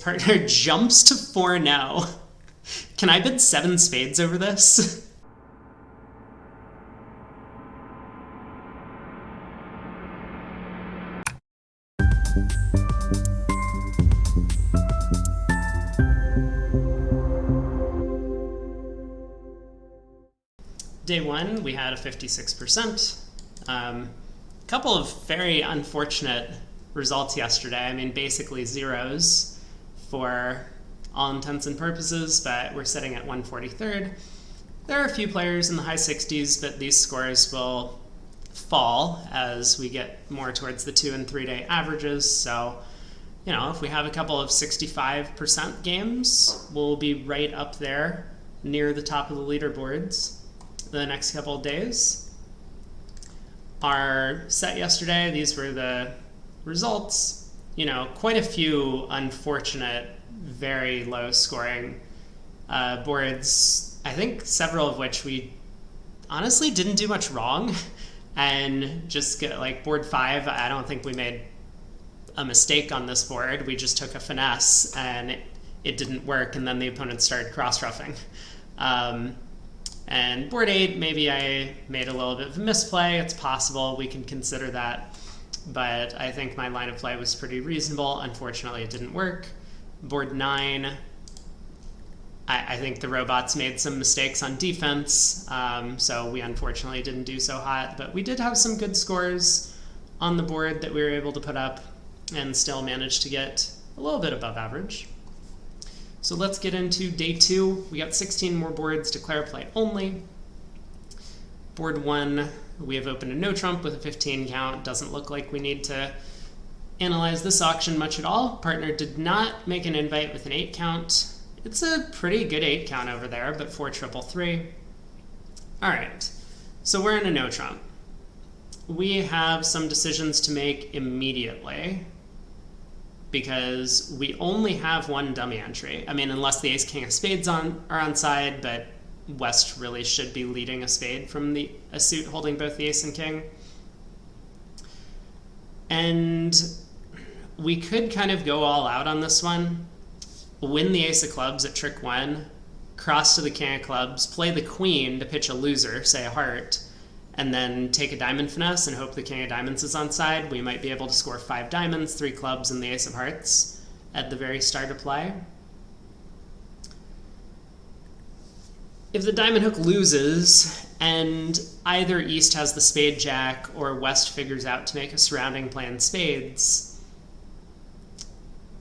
Partner jumps to 4 now. Can I bid 7 spades over this? Day 1, we had a 56%. Couple of very unfortunate results yesterday. I mean, basically zeros for all intents and purposes, but we're sitting at 143rd. There are a few players in the high 60s, but these scores will fall as we get more towards the 2 and 3 day averages. So, you know, if we have a couple of 65% games, we'll be right up there near the top of the leaderboards the next couple of days. Our set yesterday, these were the results. You know, quite a few unfortunate, very low scoring boards. I think several of which we honestly didn't do much wrong. And just get, like, board 5, I don't think we made a mistake on this board. We just took a finesse and it didn't work, and then the opponent started cross-ruffing. And board 8, maybe I made a little bit of a misplay. It's possible, we can consider that. But I think my line of play was pretty reasonable. Unfortunately, it didn't work. Board 9, I think the robots made some mistakes on defense, so we unfortunately didn't do so hot. But we did have some good scores on the board that we were able to put up and still managed to get a little bit above average. So let's get into day 2. We got 16 more boards, declare play only. Board 1, we have opened a no trump with a 15 count. Doesn't look like we need to analyze this auction much at all. Partner did not make an invite with an 8 count. It's a pretty good 8 count over there, but 4-3-3. All right, so we're in a no trump. We have some decisions to make immediately, because we only have one dummy entry. I mean, unless the ace king of spades are on side, but West really should be leading a spade from a suit holding both the ace and king. And we could kind of go all out on this one, win the ace of clubs at trick 1, cross to the king of clubs, play the queen to pitch a loser, say a heart, and then take a diamond finesse and hope the king of diamonds is on side. We might be able to score 5 diamonds, 3 clubs, and the ace of hearts at the very start of play. If the diamond hook loses and either East has the spade jack or West figures out to make a surrounding play in spades,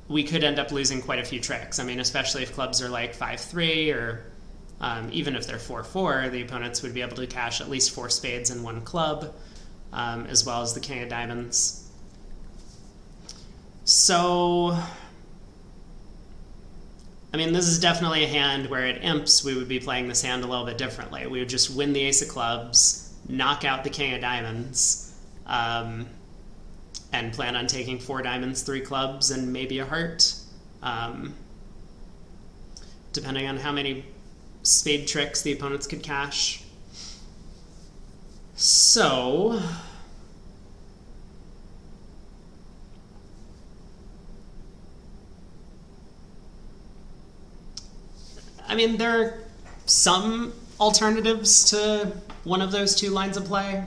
we could end up losing quite a few tricks. I mean, especially if clubs are like 5-3 or even if they're 4-4, the opponents would be able to cash at least 4 spades and 1 club, as well as the king of diamonds. So, I mean, this is definitely a hand where at imps we would be playing this hand a little bit differently. We would just win the ace of clubs, knock out the king of diamonds, and plan on taking 4 diamonds, 3 clubs, and maybe a heart, depending on how many spade tricks the opponents could cash. So, I mean, there are some alternatives to one of those 2 lines of play,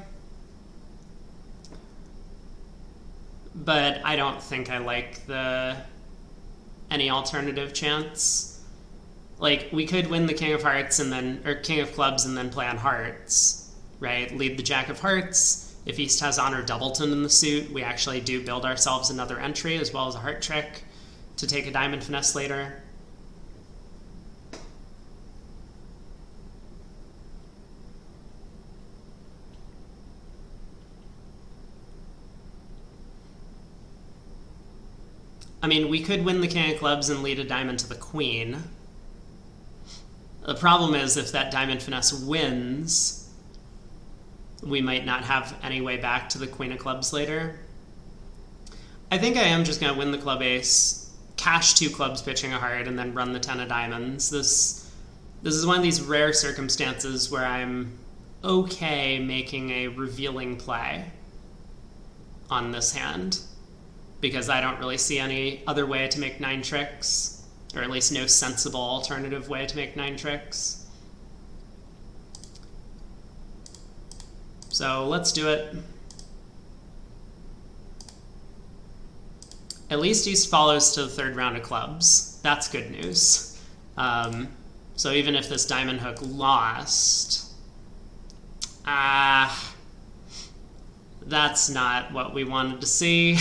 but I don't think I like any alternative chance. Like, we could win the king of hearts or king of clubs and then play on hearts, right? Lead the jack of hearts. If East has honor doubleton in the suit, we actually do build ourselves another entry as well as a heart trick to take a diamond finesse later. I mean, we could win the king of clubs and lead a diamond to the queen. The problem is, if that diamond finesse wins, we might not have any way back to the queen of clubs later. I think I am just going to win the club ace, cash 2 clubs pitching a heart, and then run the 10 of diamonds. This is one of these rare circumstances where I'm okay making a revealing play on this hand. because I don't really see any other way to make 9 tricks, or at least no sensible alternative way to make 9 tricks. So let's do it. At least East follows to the 3rd round of clubs. That's good news. So even if this diamond hook lost, that's not what we wanted to see.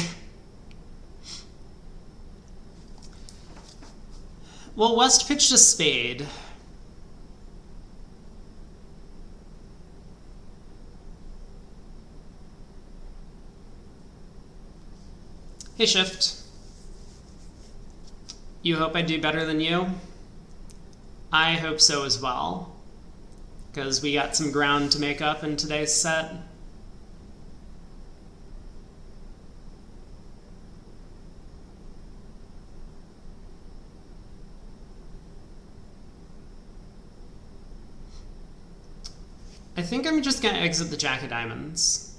Well, West pitched a spade. Hey, Shift. You hope I do better than you? I hope so as well, because we got some ground to make up in today's set. I think I'm just going to exit the Jack of Diamonds.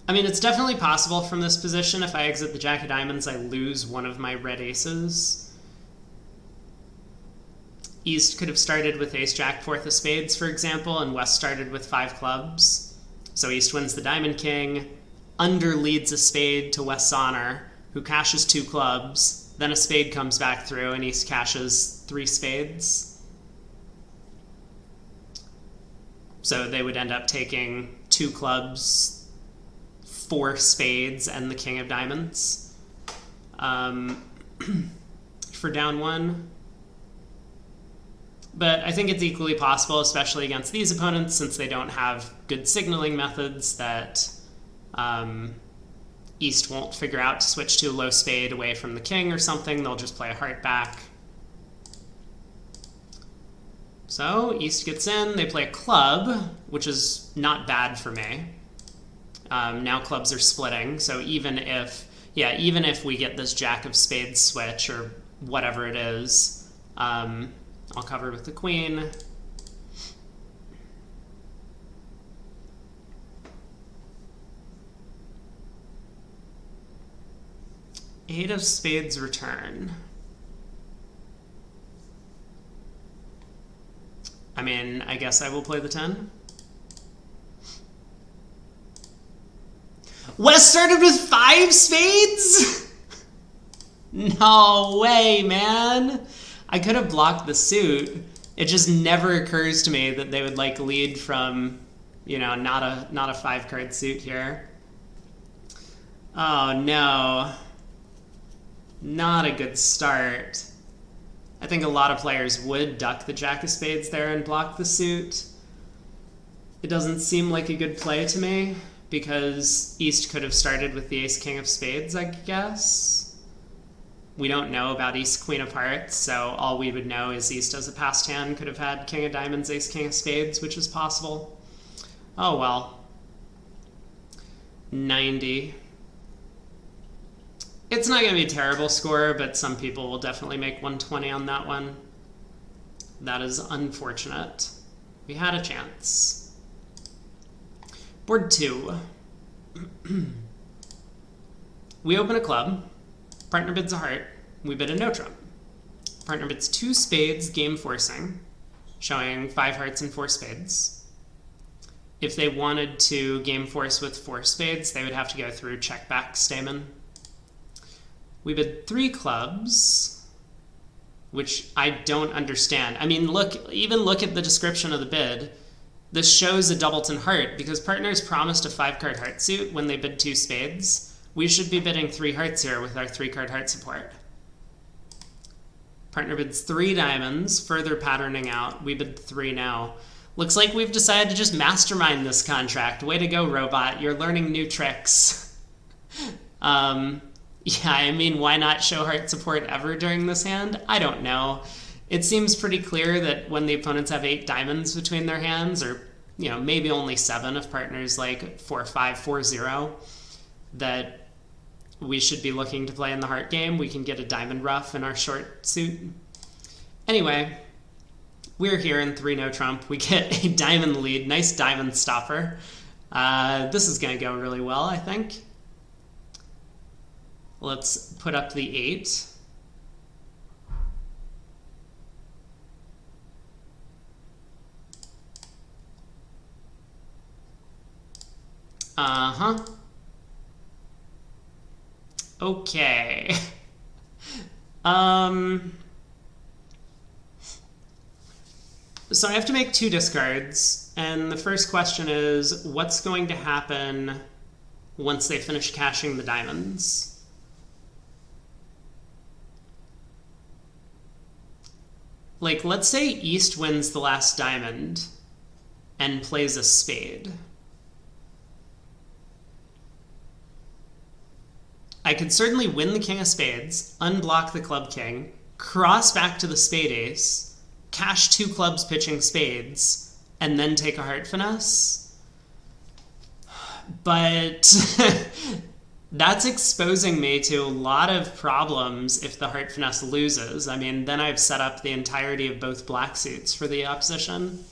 I mean, it's definitely possible from this position. If I exit the Jack of Diamonds, I lose one of my red aces. East could have started with Ace-Jack, 4th of spades, for example, and West started with 5 clubs. So East wins the Diamond King, underleads a spade to West's honor, who cashes 2 clubs. Then a spade comes back through, and East cashes 3 spades. So they would end up taking 2 clubs, 4 spades, and the King of Diamonds for down 1. But I think it's equally possible, especially against these opponents, since they don't have good signaling methods, that East won't figure out to switch to a low spade away from the king or something. They'll just play a heart back. So East gets in. They play a club, which is not bad for me. Now clubs are splitting, so even if we get this Jack of Spades switch or whatever it is, I'll cover with the queen. Eight of Spades return. I mean, I guess I will play the 10. West started with 5 spades? No way, man. I could have blocked the suit. It just never occurs to me that they would like lead from, you know, not a 5-card suit here. Oh no. Not a good start. I think a lot of players would duck the Jack of Spades there and block the suit. It doesn't seem like a good play to me, because East could have started with the Ace-King of Spades, I guess. We don't know about East-Queen of Hearts, so all we would know is East as a passed hand could have had King of Diamonds, Ace-King of Spades, which is possible. Oh well. 90. It's not going to be a terrible score, but some people will definitely make 120 on that one. That is unfortunate. We had a chance. Board 2. We open a club. Partner bids a heart. We bid a no trump. Partner bids 2 spades, game forcing, showing 5 hearts and 4 spades. If they wanted to game force with 4 spades, they would have to go through check back Stamen. We bid 3 clubs, which I don't understand. I mean, look at the description of the bid. This shows a doubleton heart, because partners promised a 5-card heart suit when they bid 2 spades. We should be bidding 3 hearts here with our 3-card heart support. Partner bids 3 diamonds, further patterning out. We bid 3 now. Looks like we've decided to just mastermind this contract. Way to go, robot. You're learning new tricks. Yeah, I mean, why not show heart support ever during this hand? I don't know. It seems pretty clear that when the opponents have 8 diamonds between their hands, or, you know, maybe only 7 if partners like 4-5, 4-0, that we should be looking to play in the heart game. We can get a diamond ruff in our short suit. Anyway, we're here in 3 no trump. We get a diamond lead, nice diamond stopper. This is going to go really well, I think. Let's put up the 8. Uh-huh. Okay. So I have to make 2 discards, and the first question is, what's going to happen once they finish cashing the diamonds? Like, let's say East wins the last diamond and plays a spade. I could certainly win the king of spades, unblock the club king, cross back to the spade ace, cash 2 clubs pitching spades, and then take a heart finesse. But that's exposing me to a lot of problems if the heart finesse loses. I mean, then I've set up the entirety of both black suits for the opposition.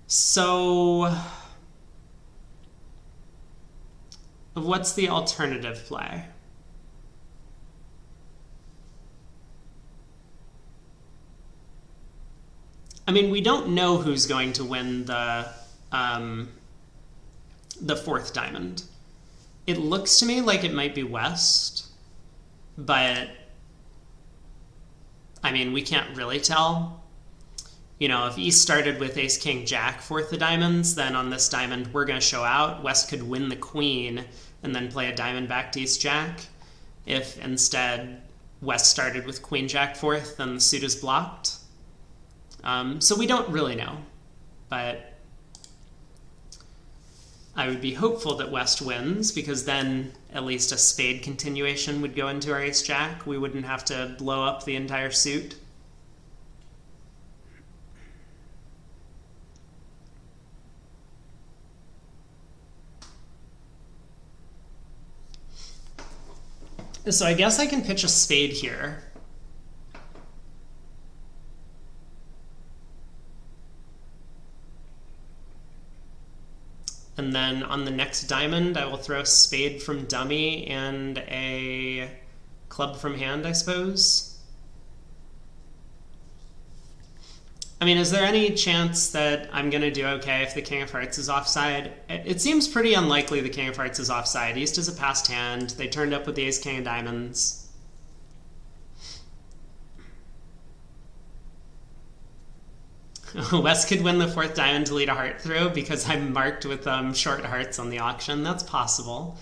So what's the alternative play? I mean, we don't know who's going to win the 4th diamond. It looks to me like it might be West, but I mean, we can't really tell. You know, if East started with Ace, King, Jack, 4th the diamonds, then on this diamond we're going to show out. West could win the queen and then play a diamond back to East, Jack. If instead West started with Queen, Jack, 4th, then the suit is blocked. So we don't really know, but I would be hopeful that West wins, because then at least a spade continuation would go into our ace-jack. We wouldn't have to blow up the entire suit. So I guess I can pitch a spade here. And then on the next diamond, I will throw a spade from dummy and a club from hand, I suppose. I mean, is there any chance that I'm going to do okay if the King of Hearts is offside? It seems pretty unlikely the King of Hearts is offside. East is a passed hand. They turned up with the Ace, King of Diamonds. West could win the 4th diamond to lead a heart through because I'm marked with short hearts on the auction. That's possible.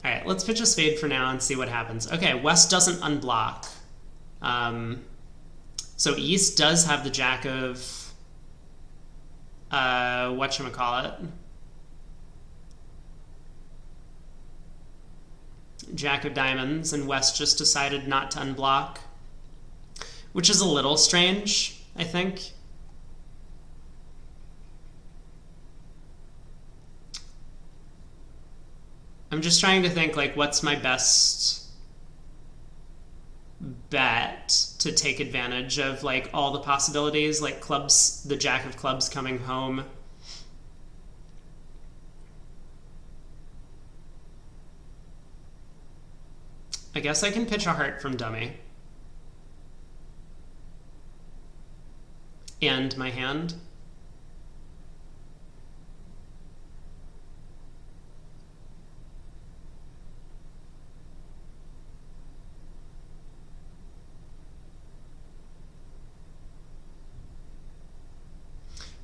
All right, let's pitch a spade for now and see what happens. Okay, West doesn't unblock. So East does have the Jack of whatchamacallit? Jack of Diamonds, and West just decided not to unblock, which is a little strange, I think. I'm just trying to think, like, what's my best bet to take advantage of, like, all the possibilities, like clubs, the Jack of Clubs coming home. I guess I can pitch a heart from dummy. And my hand.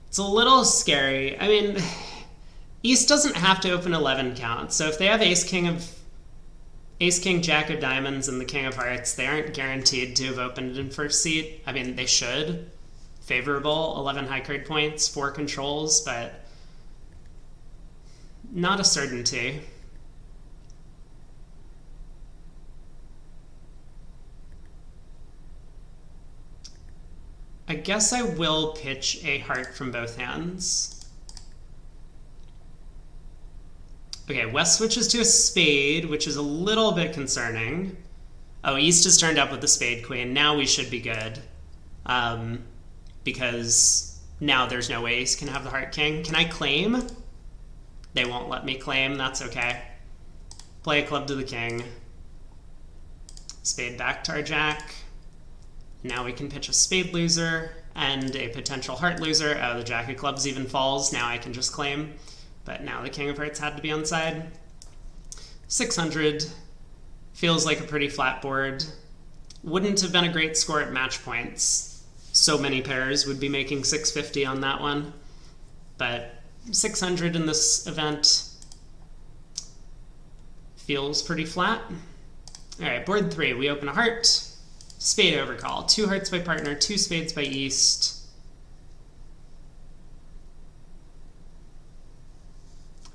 It's a little scary. I mean, East doesn't have to open 11 count, so if they have Ace, King, Jack of Diamonds, and the King of Hearts, they aren't guaranteed to have opened in first seat. I mean, they should. Favorable, 11 high card points, 4 controls, but not a certainty. I guess I will pitch a heart from both hands. Okay, West switches to a spade, which is a little bit concerning. Oh, East has turned up with the spade queen. Now we should be good. Because now there's no way Ace can have the heart king. Can I claim? They won't let me claim. That's okay. Play a club to the king. Spade back to our jack. Now we can pitch a spade loser and a potential heart loser. Oh, the jack of clubs even falls. Now I can just claim. But now the king of hearts had to be on side. 600 feels like a pretty flat board. Wouldn't have been a great score at match points. So many pairs would be making 650 on that one. But 600 in this event feels pretty flat. All right, board 3, we open a heart. Spade overcall. 2 hearts by partner, 2 spades by east.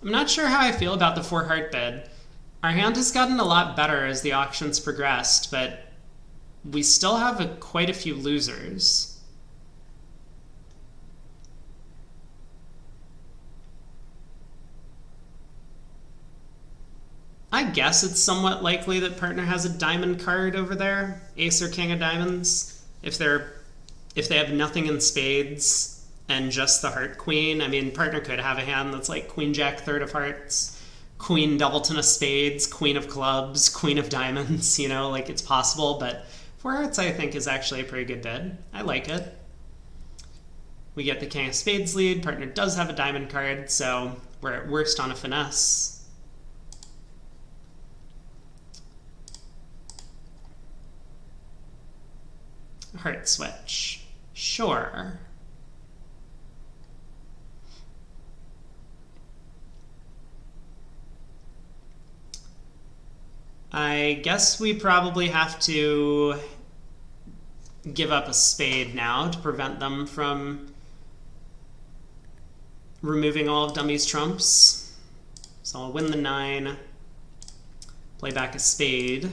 I'm not sure how I feel about the 4 heart bid. Our hand has gotten a lot better as the auctions progressed, but we still have quite a few losers. I guess it's somewhat likely that partner has a diamond card over there, ace or king of diamonds. If they have nothing in spades and just the heart queen, I mean, partner could have a hand that's like queen jack third of hearts, queen doubleton of spades, queen of clubs, queen of diamonds, you know, like it's possible, but 4 hearts I think is actually a pretty good bid. I like it. We get the king of spades lead. Partner does have a diamond card, so we're at worst on a finesse. Heart switch. Sure. I guess we probably have to give up a spade now to prevent them from removing all of dummy's trumps. So I'll win the 9, play back a spade.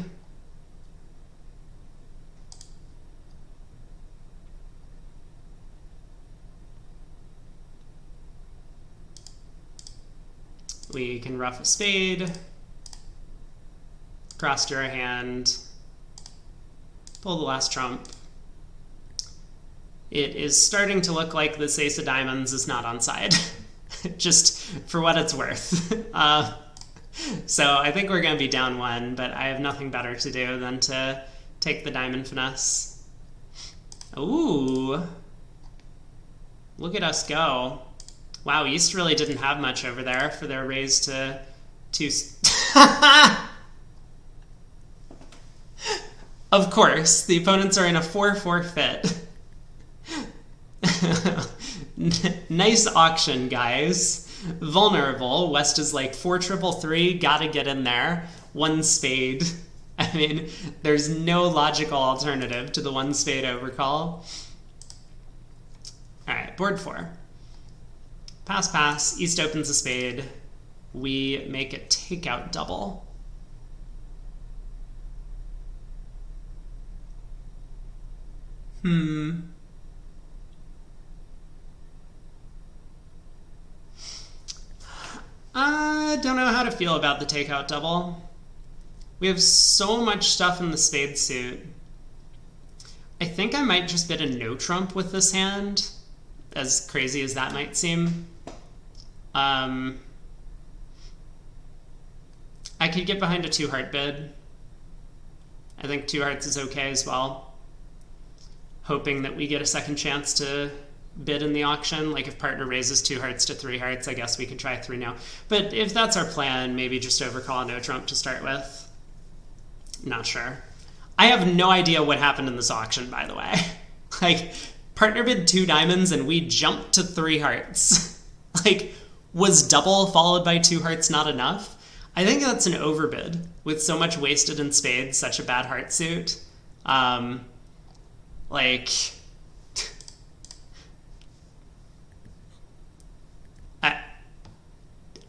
We can ruff a spade, cross draw a hand, pull the last trump. It is starting to look like this ace of diamonds is not on side, just for what it's worth. So I think we're going to be down 1, but I have nothing better to do than to take the diamond finesse. Ooh, look at us go. Wow, East really didn't have much over there for their raise to 2. Of course, the opponents are in a 4-4 fit. Nice auction, guys. Vulnerable. West is like 4-3-3, gotta get in there. 1 spade. I mean, there's no logical alternative to the 1 spade overcall. All right, board 4. Pass, pass. East opens a spade. We make a takeout double. I don't know how to feel about the takeout double. We have so much stuff in the spade suit. I think I might just bid a no trump with this hand, as crazy as that might seem. I could get behind a 2 heart bid. I think 2 hearts is okay as well. Hoping that we get a second chance to bid in the auction. Like if partner raises 2 hearts to 3 hearts, I guess we could try 3 now. But if that's our plan, maybe just overcall a no trump to start with. Not sure. I have no idea what happened in this auction, by the way. Like, partner bid 2 diamonds and we jumped to 3 hearts. Like, was double followed by 2 hearts not enough? I think that's an overbid. With so much wasted in spades, such a bad heart suit. Like,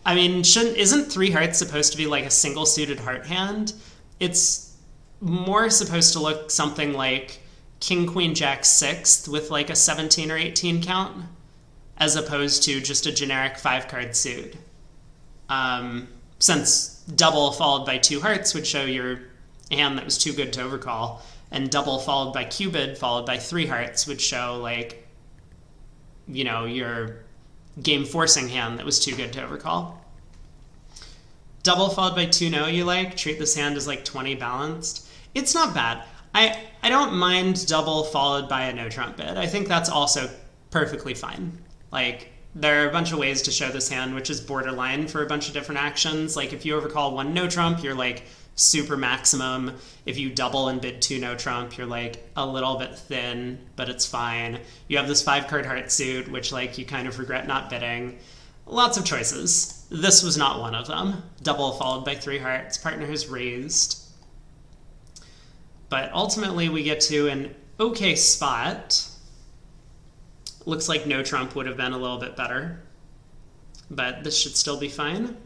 I mean, isn't 3 hearts supposed to be like a single suited heart hand? It's more supposed to look something like king, queen, jack, 6th with like a 17 or 18 count, as opposed to just a generic 5 card suit. Since double followed by 2 hearts would show your hand that was too good to overcall, and double followed by cubed followed by 3 hearts would show, like, you know, your game forcing hand that was too good to overcall. Double followed by 2-no you like? Treat this hand as like 20 balanced. It's not bad. I don't mind double followed by a no trump bid. I think that's also perfectly fine. Like, there are a bunch of ways to show this hand, which is borderline for a bunch of different actions. Like, if you overcall 1 no trump, you're like super maximum. If you double and bid 2 no trump, you're like a little bit thin, but it's fine. You have this 5-card heart suit, which like you kind of regret not bidding. Lots of choices. This was not one of them. Double followed by 3 hearts. Partner has raised. But ultimately we get to an okay spot. Looks like no trump would have been a little bit better, but this should still be fine.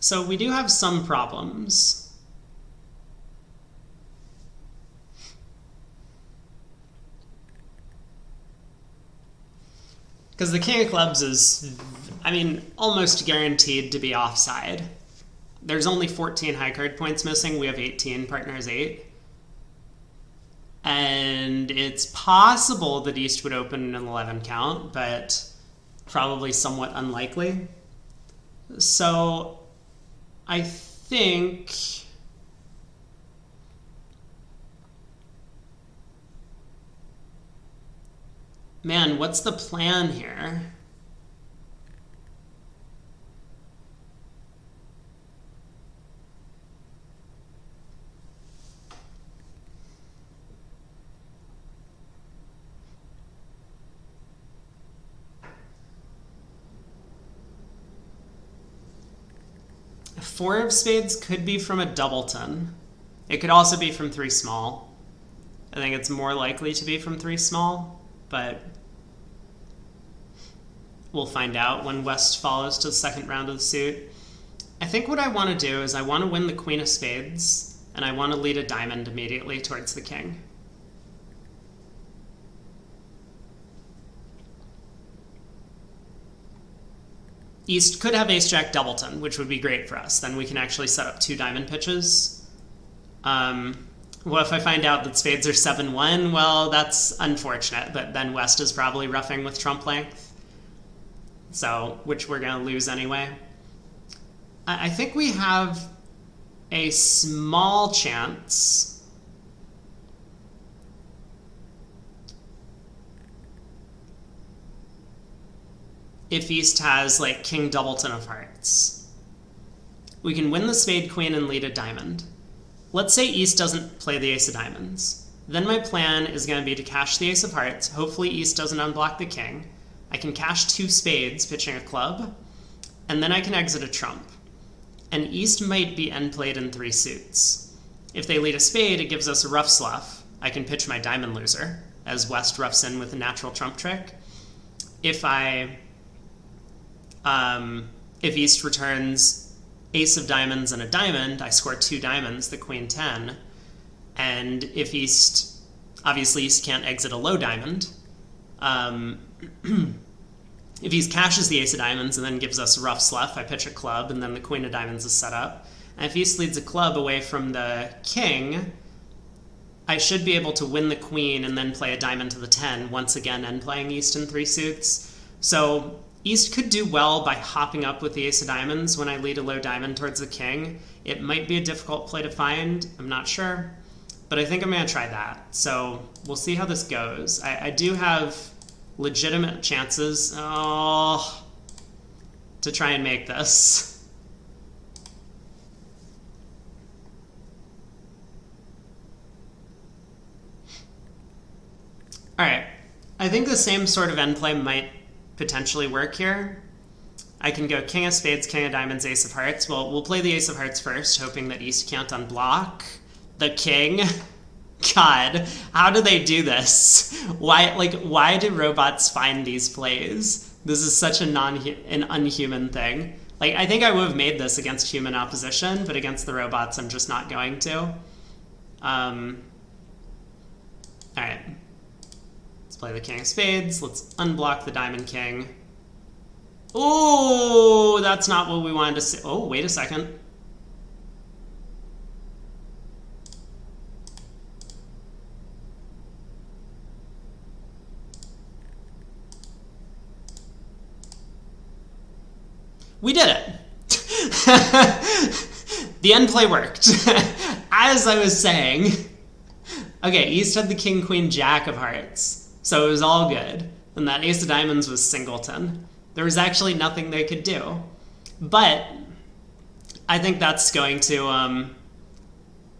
So we do have some problems. Because the king of clubs is, I mean, almost guaranteed to be offside. There's only 14 high card points missing. We have 18, partner has 8. And it's possible that East would open an 11 count, but probably somewhat unlikely. So I think... Man, what's the plan here? A 4 of spades could be from a doubleton. It could also be from 3 small. I think it's more likely to be from 3 small, but we'll find out when West follows to the second round of the suit. I think what I want to do is I want to win the queen of spades, and I want to lead a diamond immediately towards the king. East could have ace-jack doubleton, which would be great for us. Then we can actually set up 2 diamond pitches. Well, if I find out that spades are 7-1, well, that's unfortunate, but then West is probably roughing with trump length. So, which we're going to lose anyway. I think we have a small chance if East has like king doubleton of hearts. We can win the spade queen and lead a diamond. Let's say East doesn't play the ace of diamonds. Then my plan is going to be to cash the ace of hearts. Hopefully East doesn't unblock the king. I can cash 2 spades, pitching a club, and then I can exit a trump. And East might be end played in 3 suits. If they lead a spade, it gives us a rough slough. I can pitch my diamond loser, as West roughs in with a natural trump trick. If East returns ace of diamonds and a diamond, I score 2 diamonds, the queen 10. And if East, obviously East can't exit a low diamond. If East cashes the ace of diamonds and then gives us a rough slough, I pitch a club, and then the queen of diamonds is set up. And if East leads a club away from the king, I should be able to win the queen and then play a diamond to the 10, once again end playing East in 3 suits. So East could do well by hopping up with the ace of diamonds when I lead a low diamond towards the king. It might be a difficult play to find, I'm not sure, but I think I'm going to try that. So we'll see how this goes. I do have legitimate chances to try and make this. All right, I think the same sort of end play might potentially work here. I can go king of spades, king of diamonds, ace of hearts. Well, we'll play the ace of hearts first, hoping that East can't unblock the king. God, how do they do this? Why do robots find these plays? This is such an unhuman thing. Like, I think I would have made this against human opposition, but against the robots, I'm just not going to. All right. Let's play the king of spades. Let's unblock the diamond king. Oh, that's not what we wanted to see. Oh, wait a second. We did it. The end play worked. As I was saying. Okay, East had the king, queen, jack of hearts. So it was all good. And that ace of diamonds was singleton. There was actually nothing they could do. But I think that's going to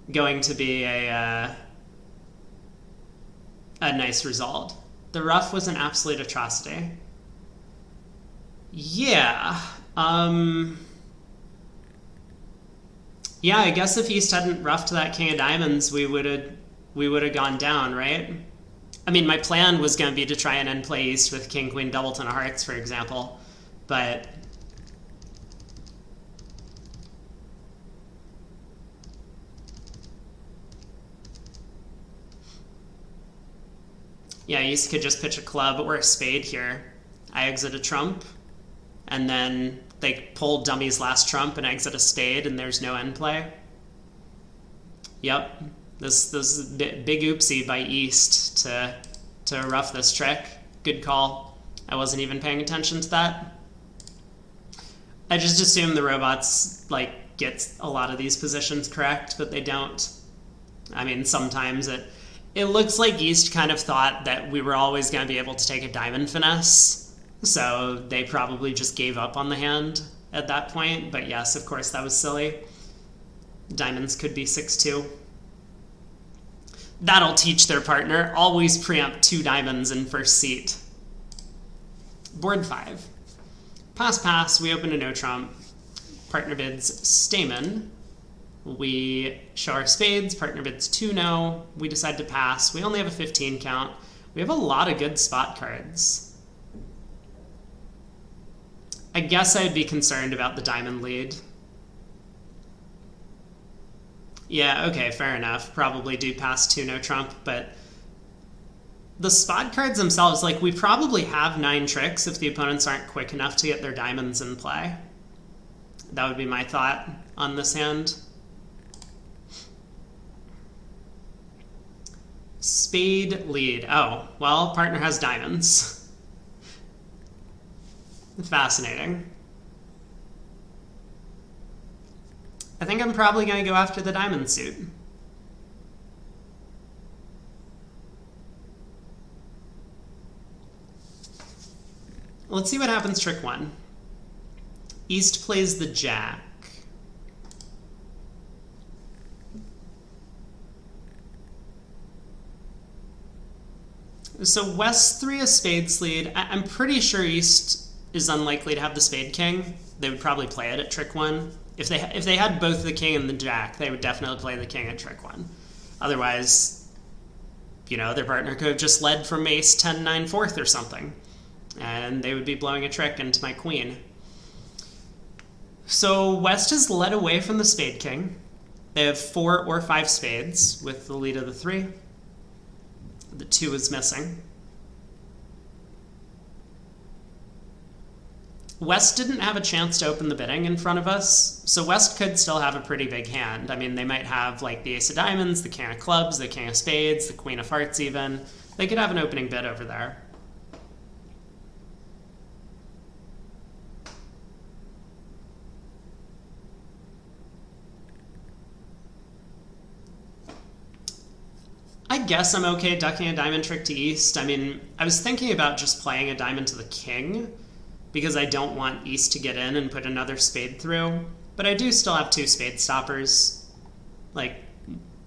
be a nice result. The ruff was an absolute atrocity. Yeah. Yeah, I guess if East hadn't ruffed that king of diamonds, we would have gone down, right? I mean, my plan was going to be to try and end play East with king, queen, doubleton of hearts, for example. But yeah, East could just pitch a club or a spade here. I exit a trump, and then they pull dummy's last trump and exit a spade, and there's no end play. Yep. This is a big oopsie by East to ruff this trick. Good call. I wasn't even paying attention to that. I just assume the robots like get a lot of these positions correct, but they don't. I mean, sometimes it looks like East kind of thought that we were always going to be able to take a diamond finesse, so they probably just gave up on the hand at that point. But yes, of course, that was silly. Diamonds could be 6-2. That'll teach their partner. Always preempt 2 diamonds in first seat. Board 5. Pass, pass. We open a no trump. Partner bids Stamen. We show our spades. Partner bids 2 no. We decide to pass. We only have a 15 count. We have a lot of good spot cards. I guess I'd be concerned about the diamond lead. Yeah, okay, fair enough. Probably do pass 2 no trump, but the spot cards themselves, like, we probably have 9 tricks if the opponents aren't quick enough to get their diamonds in play. That would be my thought on this hand. Spade lead. Oh, well, partner has diamonds. Fascinating. I think I'm probably going to go after the diamond suit. Let's see what happens trick 1. East plays the jack. So West 3 a spades lead. I'm pretty sure East is unlikely to have the spade king. They would probably play it at trick 1. If they had both the king and the jack, they would definitely play the king at trick 1. Otherwise, you know, their partner could have just led from ace 10, 9, 4th or something, and they would be blowing a trick into my queen. So West has led away from the spade king. They have 4 or 5 spades with the lead of the 3. The 2 is missing. West didn't have a chance to open the bidding in front of us, so West could still have a pretty big hand. I mean, they might have like the ace of diamonds, the king of clubs, the king of spades, the queen of hearts even. They could have an opening bid over there. I guess I'm okay ducking a diamond trick to East. I mean, I was thinking about just playing a diamond to the king, because I don't want East to get in and put another spade through. But I do still have 2 spade stoppers. Like,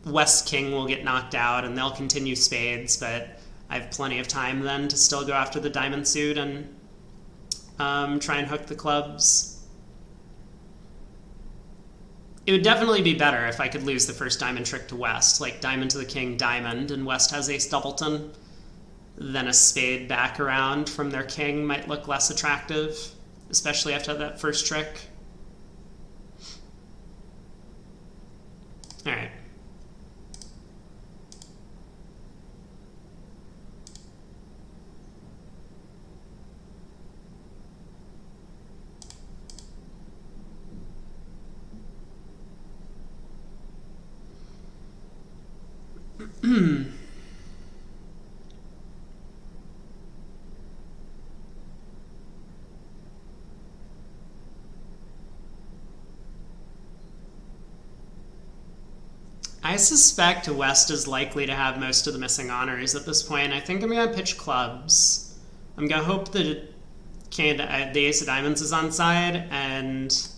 West king will get knocked out and they'll continue spades, but I have plenty of time then to still go after the diamond suit and try and hook the clubs. It would definitely be better if I could lose the first diamond trick to West, like diamond to the king, diamond, and West has ace doubleton. Then a spade back around from their king might look less attractive, especially after that first trick. All right. I suspect West is likely to have most of the missing honors at this point. I think I'm going to pitch clubs. I'm going to hope that the ace of diamonds is on side, and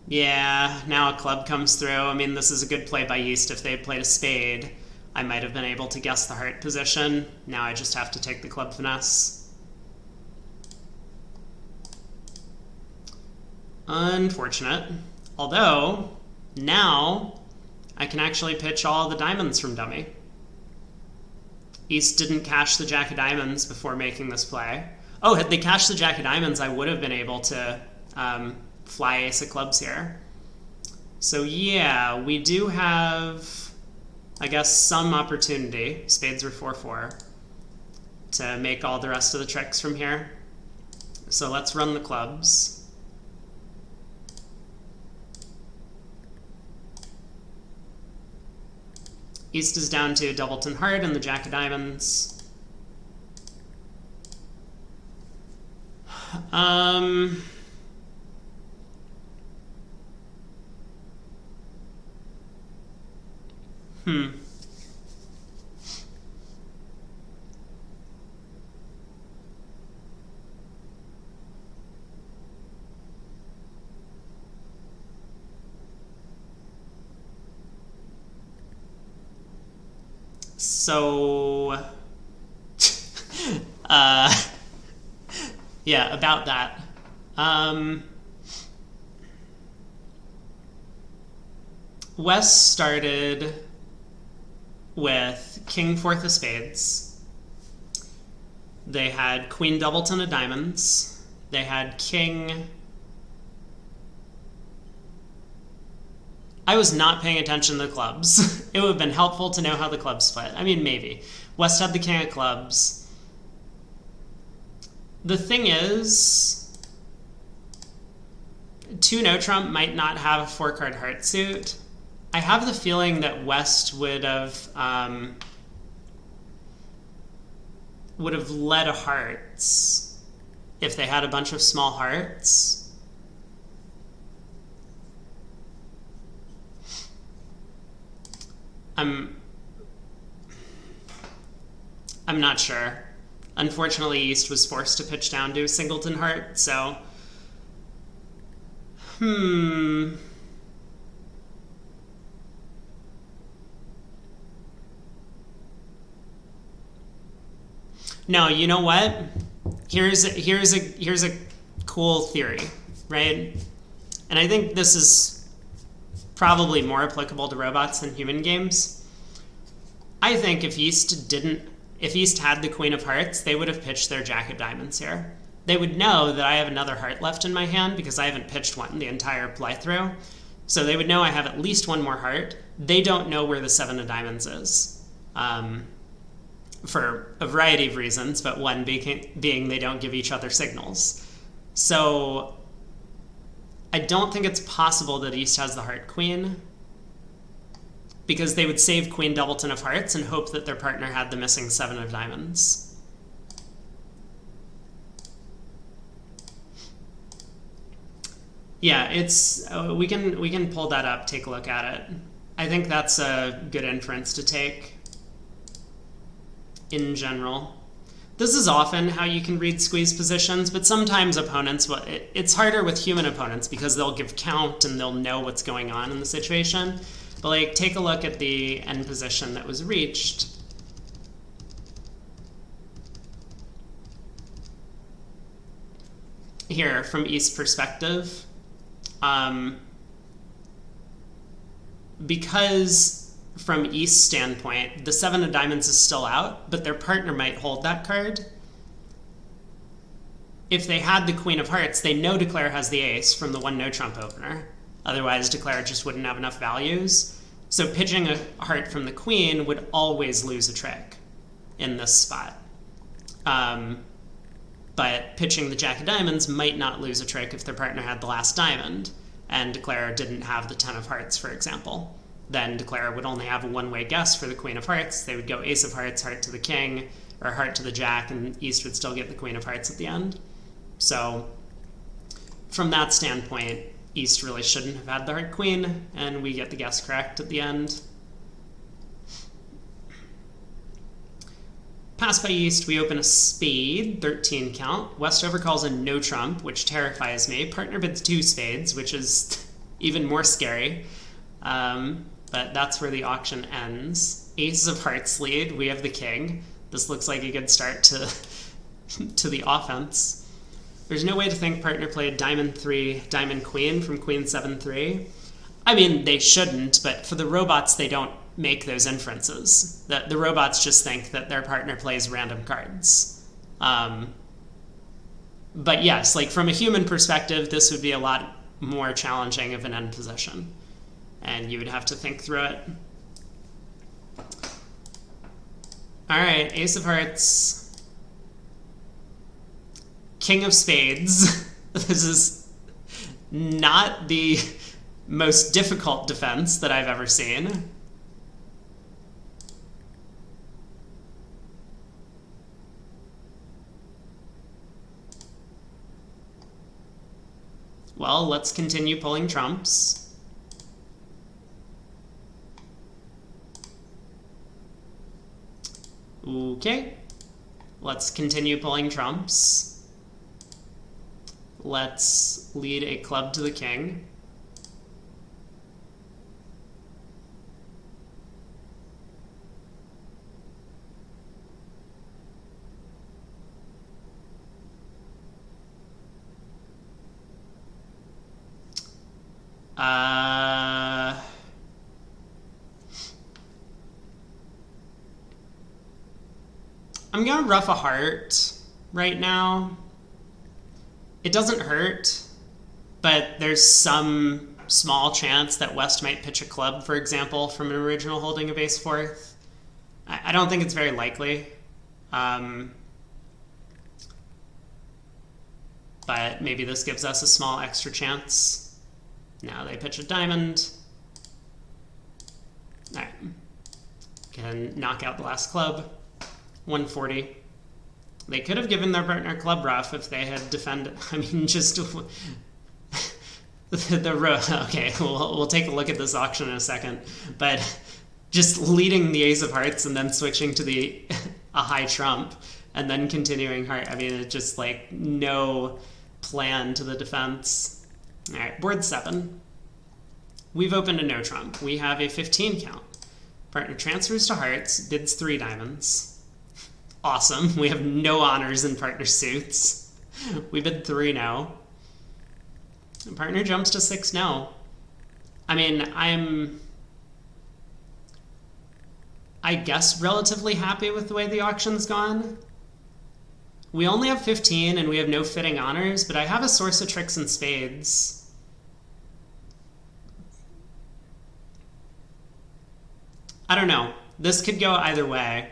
yeah, now a club comes through. I mean, this is a good play by East. If they had played a spade, I might have been able to guess the heart position. Now I just have to take the club finesse. Unfortunate. Although, now I can actually pitch all the diamonds from dummy. East didn't cash the jack of diamonds before making this play. Oh, had they cashed the jack of diamonds, I would have been able to fly ace of clubs here. So yeah, we do have, I guess, some opportunity. Spades are 4-4 to make all the rest of the tricks from here. So let's run the clubs. East is down to doubleton heart and the jack of diamonds. So, yeah, about that. West started with king fourth of spades. They had queen doubleton of diamonds. They had king. I was not paying attention to the clubs. It would have been helpful to know how the clubs split. I mean, maybe. West had the king of clubs. The thing is, 2 no trump might not have a 4-card heart suit. I have the feeling that West would have led a hearts if they had a bunch of small hearts. I'm not sure. Unfortunately, East was forced to pitch down to a singleton heart, so No, you know what? Here's a cool theory, right? And I think this is probably more applicable to robots than human games. I think if East had the queen of hearts, they would have pitched their jack of diamonds here. They would know that I have another heart left in my hand because I haven't pitched one the entire play through. So they would know I have at least one more heart. They don't know where the 7 of diamonds is. For a variety of reasons, but one being they don't give each other signals. So I don't think it's possible that East has the heart queen, because they would save queen doubleton of hearts and hope that their partner had the missing 7 of diamonds. Yeah, it's we can pull that up, take a look at it. I think that's a good inference to take. In general, this is often how you can read squeeze positions, but sometimes opponents, it's harder with human opponents because they'll give count and they'll know what's going on in the situation. But like, take a look at the end position that was reached. Here, from East's perspective, because from East's standpoint, the 7 of diamonds is still out, but their partner might hold that card. If they had the queen of hearts, they know Declare has the ace from the 1 no trump opener. Otherwise, Declare just wouldn't have enough values. So pitching a heart from the queen would always lose a trick in this spot. But pitching the jack of diamonds might not lose a trick if their partner had the last diamond and Declare didn't have the 10 of hearts, for example. then declare would only have a one-way guess for the queen of hearts. They would go ace of hearts, heart to the king, or heart to the jack, and East would still get the queen of hearts at the end. So from that standpoint, East really shouldn't have had the heart queen, and we get the guess correct at the end. Pass by East, we open a spade, 13 count. West overcalls a no trump, which terrifies me. Partner bids 2 spades, which is even more scary. But that's where the auction ends. Aces of hearts lead, we have the king. This looks like a good start to the offense. There's no way to think partner played diamond 3, diamond queen from queen 7-3. I mean, they shouldn't, but for the robots, they don't make those inferences. The robots just think that their partner plays random cards. But yes, like from a human perspective, this would be a lot more challenging of an end position, and you would have to think through it. All right, ace of hearts, king of spades. This is not the most difficult defense that I've ever seen. Well, let's continue pulling trumps. Okay. Let's continue pulling trumps. Let's lead a club to the king. I'm gonna ruff a heart right now. It doesn't hurt, but there's some small chance that West might pitch a club, for example, from an original holding of ace fourth. I don't think it's very likely. But maybe this gives us a small extra chance. Now they pitch a diamond. All right. Can knock out the last club. 140. They could have given their partner club ruff if they had defended. I mean, just okay. We'll take a look at this auction in a second, but just leading the ace of hearts and then switching to a high trump and then continuing heart. I mean, it's just like no plan to the defense. All right, board 7. We've opened a no trump. We have a 15 count. Partner transfers to hearts, bids 3 diamonds. Awesome. We have no honors in partner suits. We bid 3 now. Partner jumps to 6 now. I mean, I guess, relatively happy with the way the auction's gone. We only have 15 and we have no fitting honors, but I have a source of tricks and spades. I don't know. This could go either way.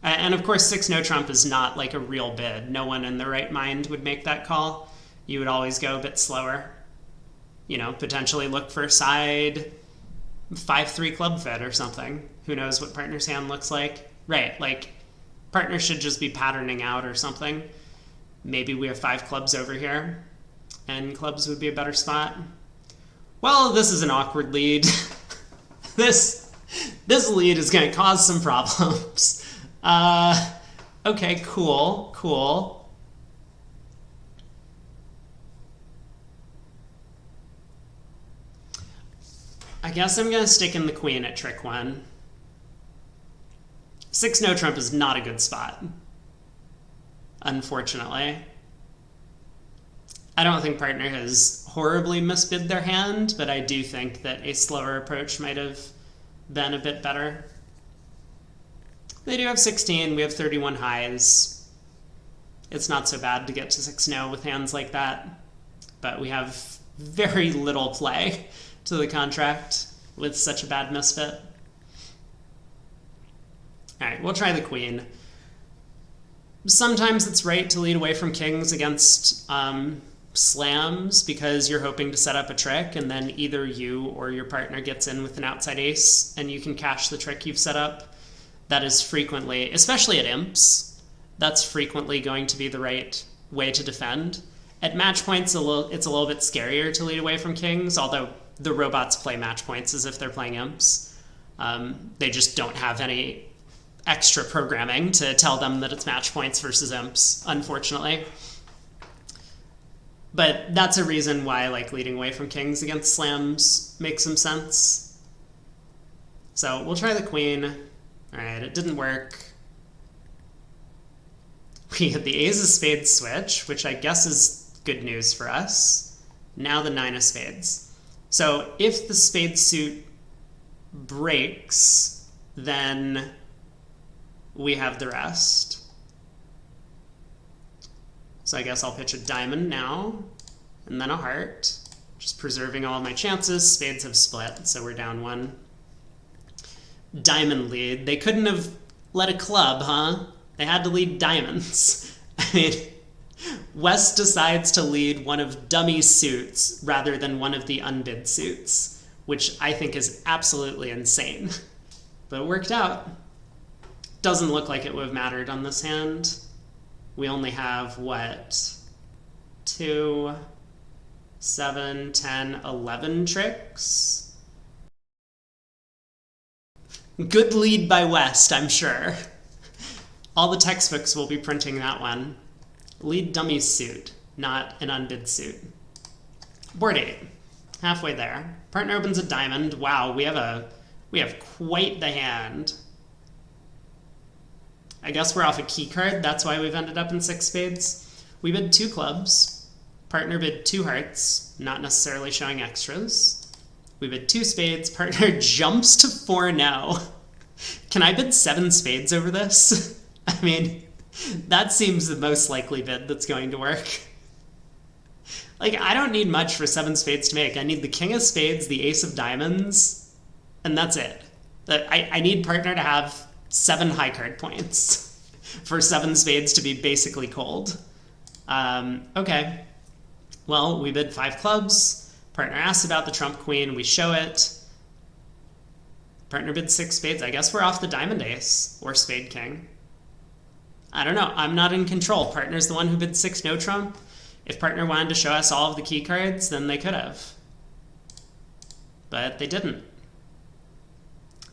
And of course, 6 no trump is not like a real bid. No one in their right mind would make that call. You would always go a bit slower. You know, potentially look for a side 5-3 club fit or something. Who knows what partner's hand looks like? Right, like partner should just be patterning out or something. Maybe we have 5 clubs over here, and clubs would be a better spot. Well, this is an awkward lead. This lead is going to cause some problems. Okay, cool. I guess I'm going to stick in the queen at trick 1. 6 no trump is not a good spot, unfortunately. I don't think partner has horribly misbid their hand, but I do think that a slower approach might have been a bit better. They do have 16, we have 31 highs. It's not so bad to get to 6 no with hands like that, but we have very little play to the contract with such a bad misfit. All right, we'll try the queen. Sometimes it's right to lead away from kings against slams because you're hoping to set up a trick, and then either you or your partner gets in with an outside ace and you can cash the trick you've set up. That is frequently, especially at imps, that's frequently going to be the right way to defend. At match points, it's a little bit scarier to lead away from kings, although the robots play match points as if they're playing imps. They just don't have any extra programming to tell them that it's match points versus imps, unfortunately. But that's a reason why like leading away from kings against slams makes some sense. So we'll try the queen. All right, it didn't work. We had the ace of spades switch, which I guess is good news for us. Now the nine of spades. So if the spade suit breaks, then we have the rest. So I guess I'll pitch a diamond now, and then a heart, just preserving all my chances. Spades have split, so we're down one. Diamond lead. They couldn't have led a club, huh? They had to lead diamonds. I mean, West decides to lead one of dummy suits rather than one of the unbid suits, which I think is absolutely insane. But it worked out. Doesn't look like it would have mattered on this hand. We only have, what, 2, 7, 10, 11 tricks? Good lead by West, I'm sure. All the textbooks will be printing that one. Lead dummy suit, not an unbid suit. Board 8, halfway there. Partner opens a diamond. Wow, we have quite the hand. I guess we're off a key card. That's why we've ended up in 6 spades. We bid 2 clubs. Partner bid 2 hearts, not necessarily showing extras. We bid 2 spades. Partner jumps to 4 no. Can I bid 7 spades over this? I mean, that seems the most likely bid that's going to work. Like, I don't need much for 7 spades to make. I need the king of spades, the ace of diamonds, and that's it. I need partner to have 7 high card points for 7 spades to be basically cold. Okay. Well, we bid 5 clubs. Partner asks about the trump queen. We show it. Partner bids 6 spades. I guess we're off the diamond ace or spade king. I don't know. I'm not in control. Partner's the one who bid 6 no trump. If partner wanted to show us all of the key cards, then they could have. But they didn't.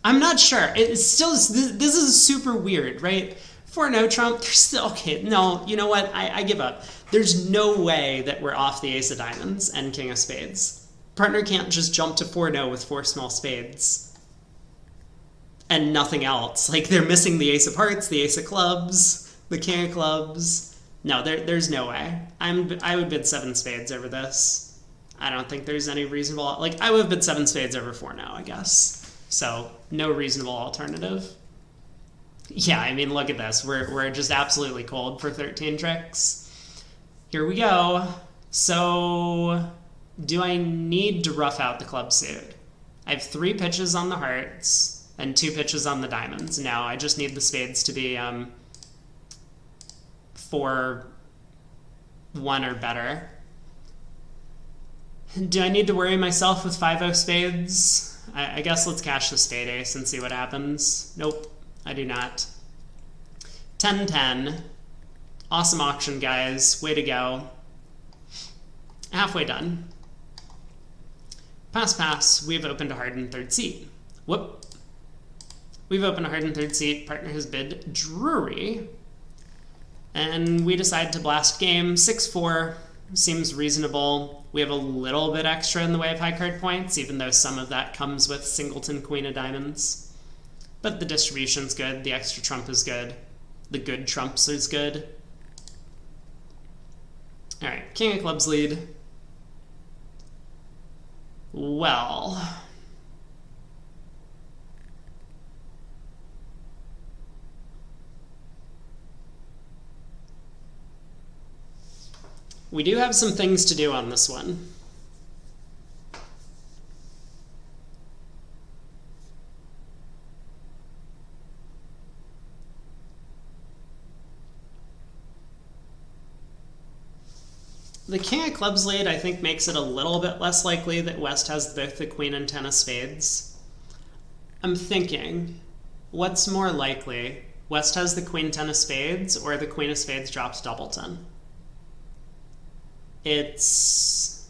I'm not sure. It's still, this is super weird, right? For no trump, there's still, okay, no, you know what? I give up. There's no way that we're off the ace of diamonds and king of spades. Partner can't just jump to 4-no with 4 small spades and nothing else. Like, they're missing the ace of hearts, the ace of clubs, the king of clubs. No, there's no way. I would bid 7 spades over this. I don't think there's any reasonable, like, I would have bid 7 spades over 4-no, I guess. So, no reasonable alternative. Yeah, I mean, look at this. We're just absolutely cold for 13 tricks. Here we go. So, do I need to rough out the club suit? I have 3 pitches on the hearts and 2 pitches on the diamonds. Now, I just need the spades to be 4-1 or better. Do I need to worry myself with 5-0 spades? I guess let's cash the spade ace and see what happens. Nope, I do not. 10-10. Awesome auction, guys. Way to go. Halfway done. Pass, pass. We've opened a hardened third seat. Whoop. We've opened a hardened third seat. Partner has bid Drury. And we decide to blast game. 6-4. Seems reasonable. We have a little bit extra in the way of high card points, even though some of that comes with singleton queen of diamonds. But the distribution's good. The extra trump is good. The good trumps is good. All right, king of clubs lead. Well, we do have some things to do on this one. The king of clubs lead, I think, makes it a little bit less likely that West has both the queen and 10 of spades. I'm thinking, what's more likely? West has the queen 10 of spades, or the queen of spades drops doubleton? It's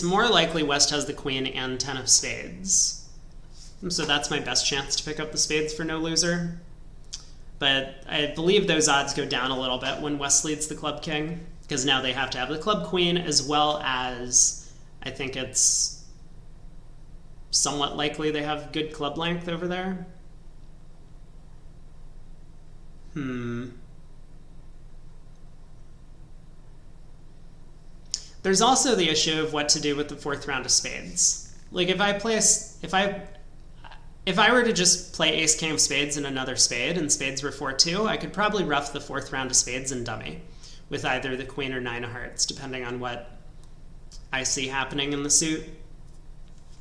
more likely West has the queen and 10 of spades. So that's my best chance to pick up the spades for no loser. But I believe those odds go down a little bit when West leads the club king, because now they have to have the club queen, as well as I think it's somewhat likely they have good club length over there. There's also the issue of what to do with the fourth round of spades. Like if I were to just play ace king of spades and another spade, and spades were 4-2, I could probably rough the fourth round of spades and dummy with either the queen or 9 of hearts, depending on what I see happening in the suit.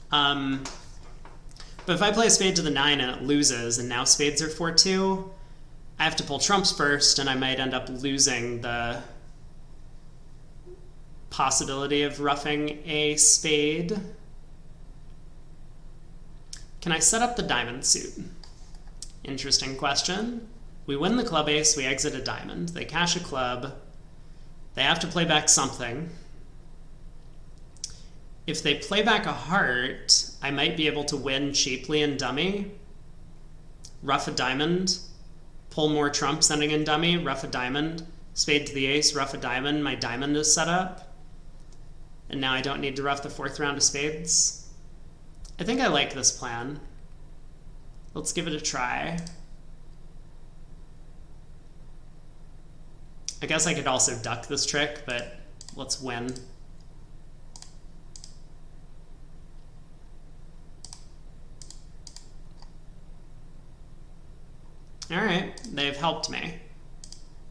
But if I play a spade to the 9 and it loses, and now spades are 4-2, I have to pull trumps first, and I might end up losing the possibility of roughing a spade. Can I set up the diamond suit? Interesting question. We win the club ace, we exit a diamond. They cash a club. They have to play back something. If they play back a heart, I might be able to win cheaply in dummy. Rough a diamond. Pull more trumps sending in dummy. Rough a diamond. Spade to the ace, rough a diamond. My diamond is set up. And now I don't need to rough the fourth round of spades. I think I like this plan. Let's give it a try. I guess I could also duck this trick, but let's win. All right, they've helped me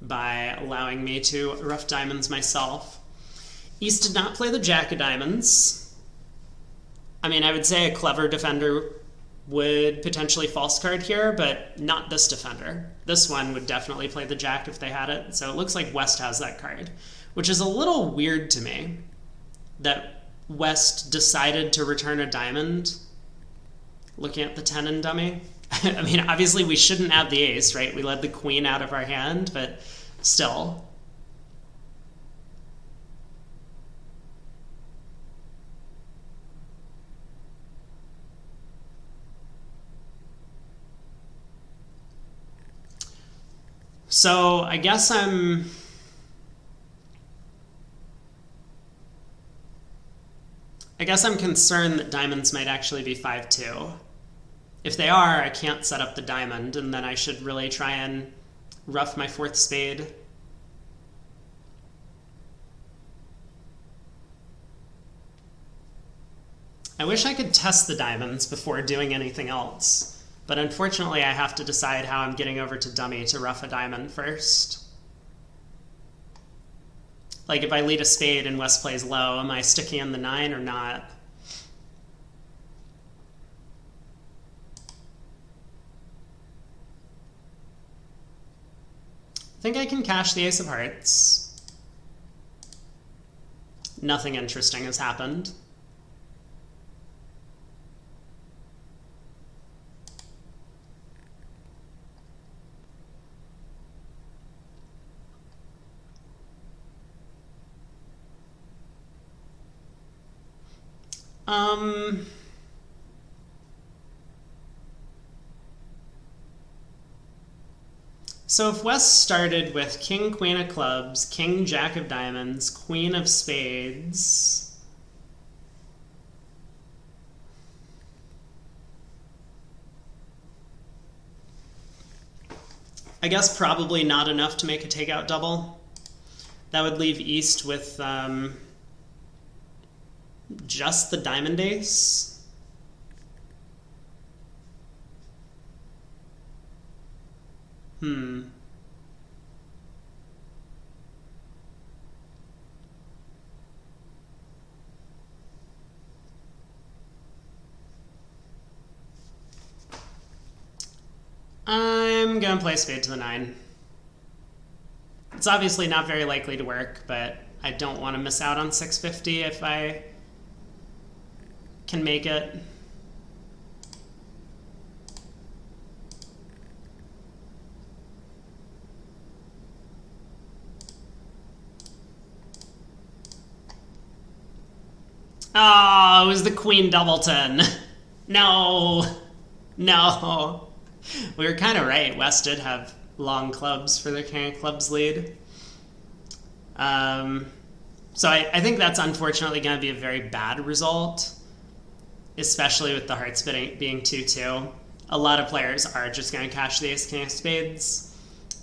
by allowing me to rough diamonds myself. East did not play the jack of diamonds. I mean, I would say a clever defender would potentially false card here, but not this defender. This one would definitely play the jack if they had it, so it looks like West has that card, which is a little weird to me, that West decided to return a diamond looking at the 10 in dummy. I mean, obviously we shouldn't have the ace, right? We let the queen out of our hand, but still. So I guess I'm concerned that diamonds might actually be 5-2. If they are, I can't set up the diamond, and then I should really try and rough my fourth spade. I wish I could test the diamonds before doing anything else. But unfortunately, I have to decide how I'm getting over to dummy to rough a diamond first. Like, if I lead a spade and West plays low, am I sticking in the 9 or not? I think I can cash the ace of hearts. Nothing interesting has happened. So if West started with king, queen of clubs, king, jack of diamonds, queen of spades, I guess probably not enough to make a takeout double. That would leave East with just the diamond ace. I'm gonna play spade to the 9. It's obviously not very likely to work, but I don't want to miss out on 650 if I can make it. Oh, it was the Queen Doubleton. No. No. We were kind of right. West did have long clubs for their King of Clubs lead. So I think that's unfortunately going to be a very bad result, especially with the hearts being 2-2. A lot of players are just going to cash the Ace King of Spades.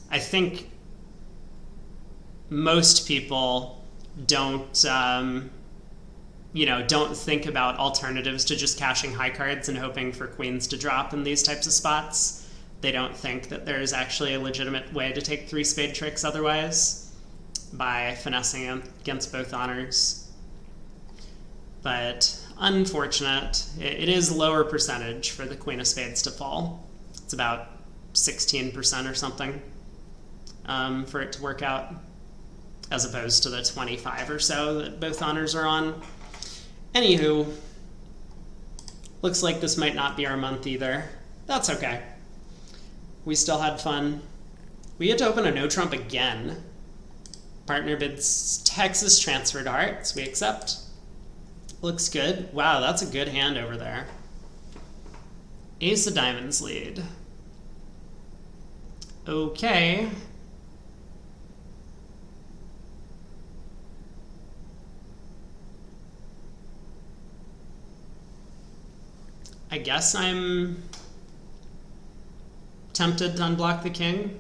I think most people don't don't think about alternatives to just cashing high cards and hoping for queens to drop in these types of spots. They don't think that there's actually a legitimate way to take 3 spade tricks otherwise by finessing against both honors. But unfortunate, it is lower percentage for the Queen of Spades to fall. It's about 16% or something for it to work out, as opposed to the 25 or so that both honors are on. Anywho, looks like this might not be our month either. That's okay. We still had fun. We had to open a no trump again. Partner bids Texas transfer to hearts. We accept. Looks good. Wow, that's a good hand over there. Ace of diamonds lead. Okay. I guess I'm tempted to unblock the king.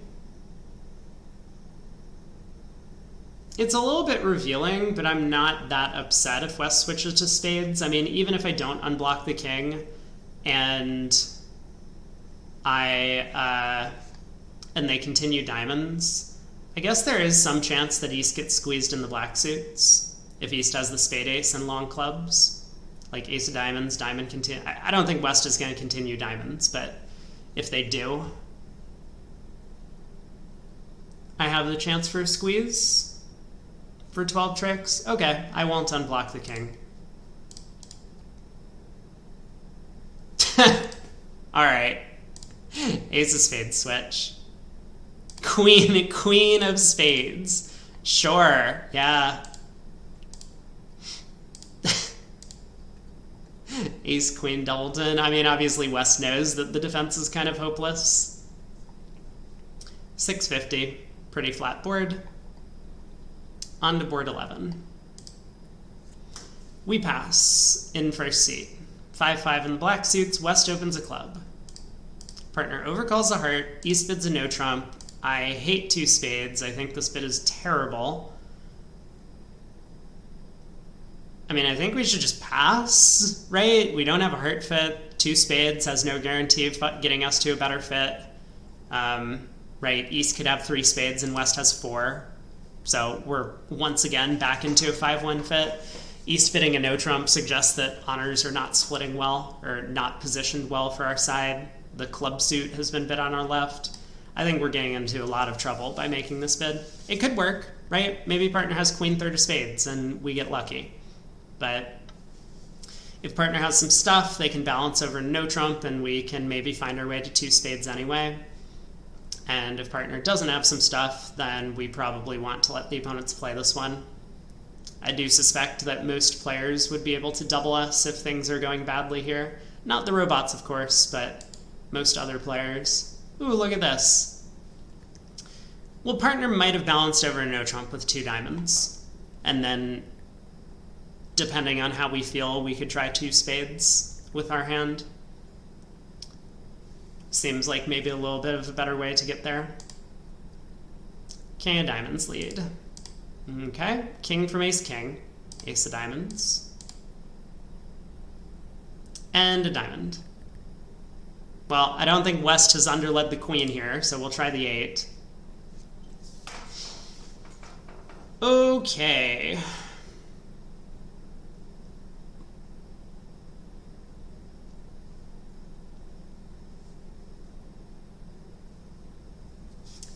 It's a little bit revealing, but I'm not that upset if West switches to spades. I mean, even if I don't unblock the king and they continue diamonds, I guess there is some chance that East gets squeezed in the black suits if East has the spade ace and long clubs. Like ace of diamonds, diamond continue. I don't think West is going to continue diamonds, but if they do, I have the chance for a squeeze for 12 tricks. Okay, I won't unblock the king. All right, ace of spades switch. Queen of spades. Sure, yeah. Ace, queen, doubleton. I mean, obviously West knows that the defense is kind of hopeless. 650, pretty flat board. On to board 11. We pass in first seat. 5-5 in the black suits. West opens a club. Partner overcalls a heart. East bids a no trump. I hate 2 spades. I think this bid is terrible. I mean, I think we should just pass, right? We don't have a heart fit. 2 spades has no guarantee of getting us to a better fit. Right, East could have 3 spades and West has 4. So we're once again back into a 5-1 fit. East fitting a no trump suggests that honors are not splitting well or not positioned well for our side. The club suit has been bid on our left. I think we're getting into a lot of trouble by making this bid. It could work, right? Maybe partner has queen third of spades and we get lucky. But if partner has some stuff, they can balance over no trump and we can maybe find our way to 2 spades anyway. And if partner doesn't have some stuff, then we probably want to let the opponents play this one. I do suspect that most players would be able to double us if things are going badly here. Not the robots, of course, but most other players. Ooh, look at this. Well, partner might have balanced over a no trump with 2 diamonds. And then, depending on how we feel, we could try 2 spades with our hand. Seems like maybe a little bit of a better way to get there. King of diamonds lead. Okay, king from ace king. Ace of diamonds. And a diamond. Well, I don't think West has underled the queen here, so we'll try the 8. Okay.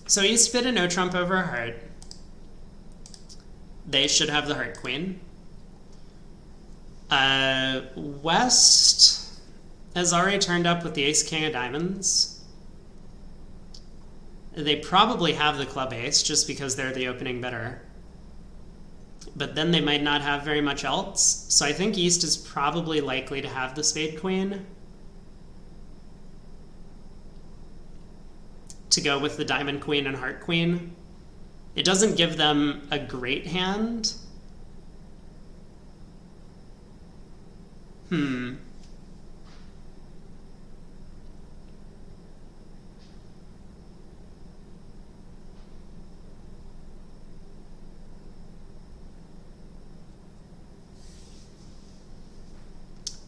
So East bid a no trump over a heart. they should have the heart queen. West has already turned up with the ace king of diamonds. They probably have the club ace just because they're the opening bidder. But then they might not have very much else. So I think East is probably likely to have the spade queen to go with the diamond queen and heart queen. It doesn't give them a great hand.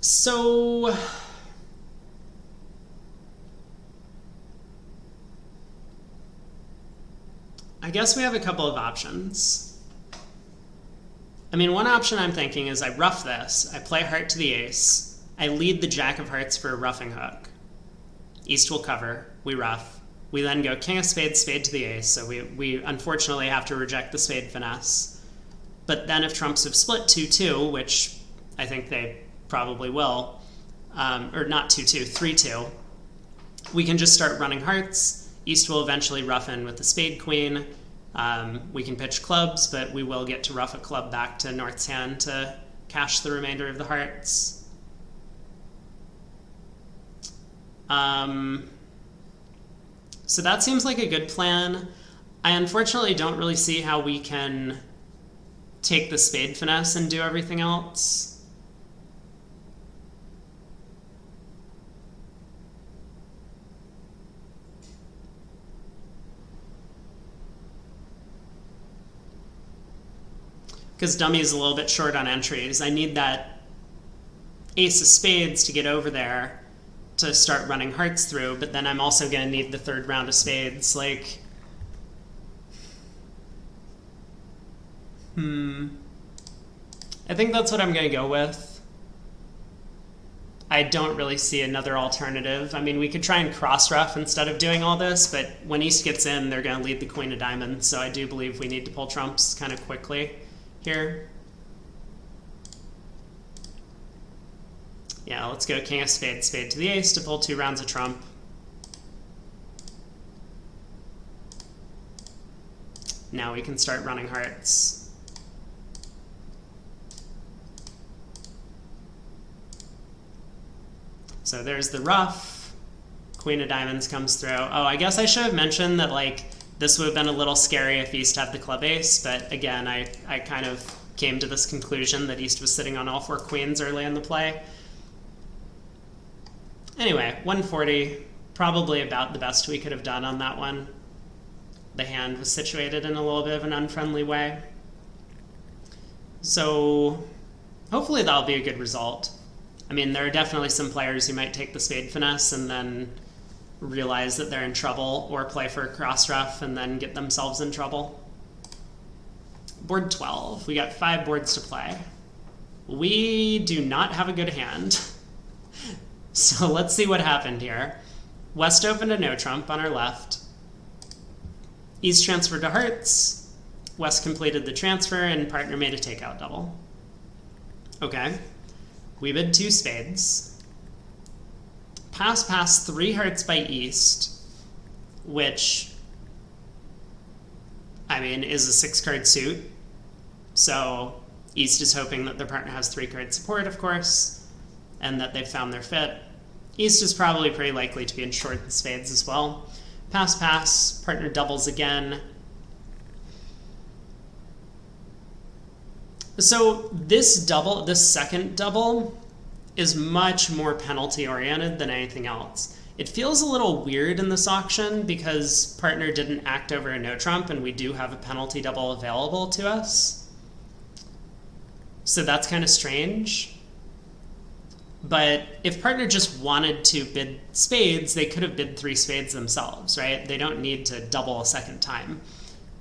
So I guess we have a couple of options. I mean, one option I'm thinking is I ruff this, I play heart to the ace, I lead the jack of hearts for a ruffing hook. East will cover, we ruff. We then go king of spades, spade to the ace, so we unfortunately have to reject the spade finesse. But then if trumps have split 2-2, which I think they probably will, or not 2-2, 3-2, we can just start running hearts. East will eventually rough in with the spade queen. We can pitch clubs, but we will get to rough a club back to North's hand to cash the remainder of the hearts. So that seems like a good plan. I unfortunately don't really see how we can take the spade finesse and do everything else. Because dummy is a little bit short on entries. I need that ace of spades to get over there to start running hearts through, but then I'm also going to need the third round of spades. Like, I think that's what I'm going to go with. I don't really see another alternative. I mean, we could try and cross-ruff instead of doing all this, but when East gets in, they're going to lead the queen of diamonds, so I do believe we need to pull trumps kind of quickly here. Yeah, let's go king of spades, spade to the ace to pull 2 rounds of trump. Now we can start running hearts. So there's the ruff. Queen of diamonds comes through. Oh, I guess I should have mentioned that, like, this would have been a little scary if East had the club ace, but again, I kind of came to this conclusion that East was sitting on all 4 queens early in the play. Anyway, 140, probably about the best we could have done on that one. The hand was situated in a little bit of an unfriendly way. So hopefully that'll be a good result. I mean, there are definitely some players who might take the spade finesse and then realize that they're in trouble, or play for a cross ruff and then get themselves in trouble. Board 12. We got 5 boards to play. We do not have a good hand. So let's see what happened here. West opened a no trump on our left. East transferred to hearts. West completed the transfer and partner made a takeout double. Okay. We bid 2 spades. Pass 3 hearts by East, which, I mean, is a 6-card suit. So East is hoping that their partner has 3-card support, of course, and that they've found their fit. East is probably pretty likely to be in short in spades as well. Pass, partner doubles again. So this second double, is much more penalty-oriented than anything else. It feels a little weird in this auction because partner didn't act over a no-trump and we do have a penalty double available to us. So that's kind of strange. But if partner just wanted to bid spades, they could have bid 3 spades themselves, right? They don't need to double a second time.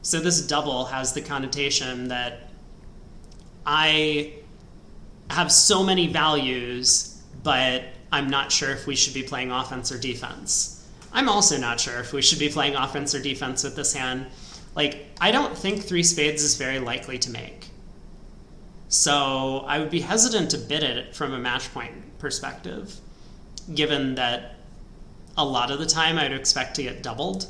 So this double has the connotation that I have so many values, but I'm not sure if we should be playing offense or defense. I'm also not sure if we should be playing offense or defense with this hand. Like, I don't think 3 spades is very likely to make. So I would be hesitant to bid it from a match point perspective, given that a lot of the time I would expect to get doubled,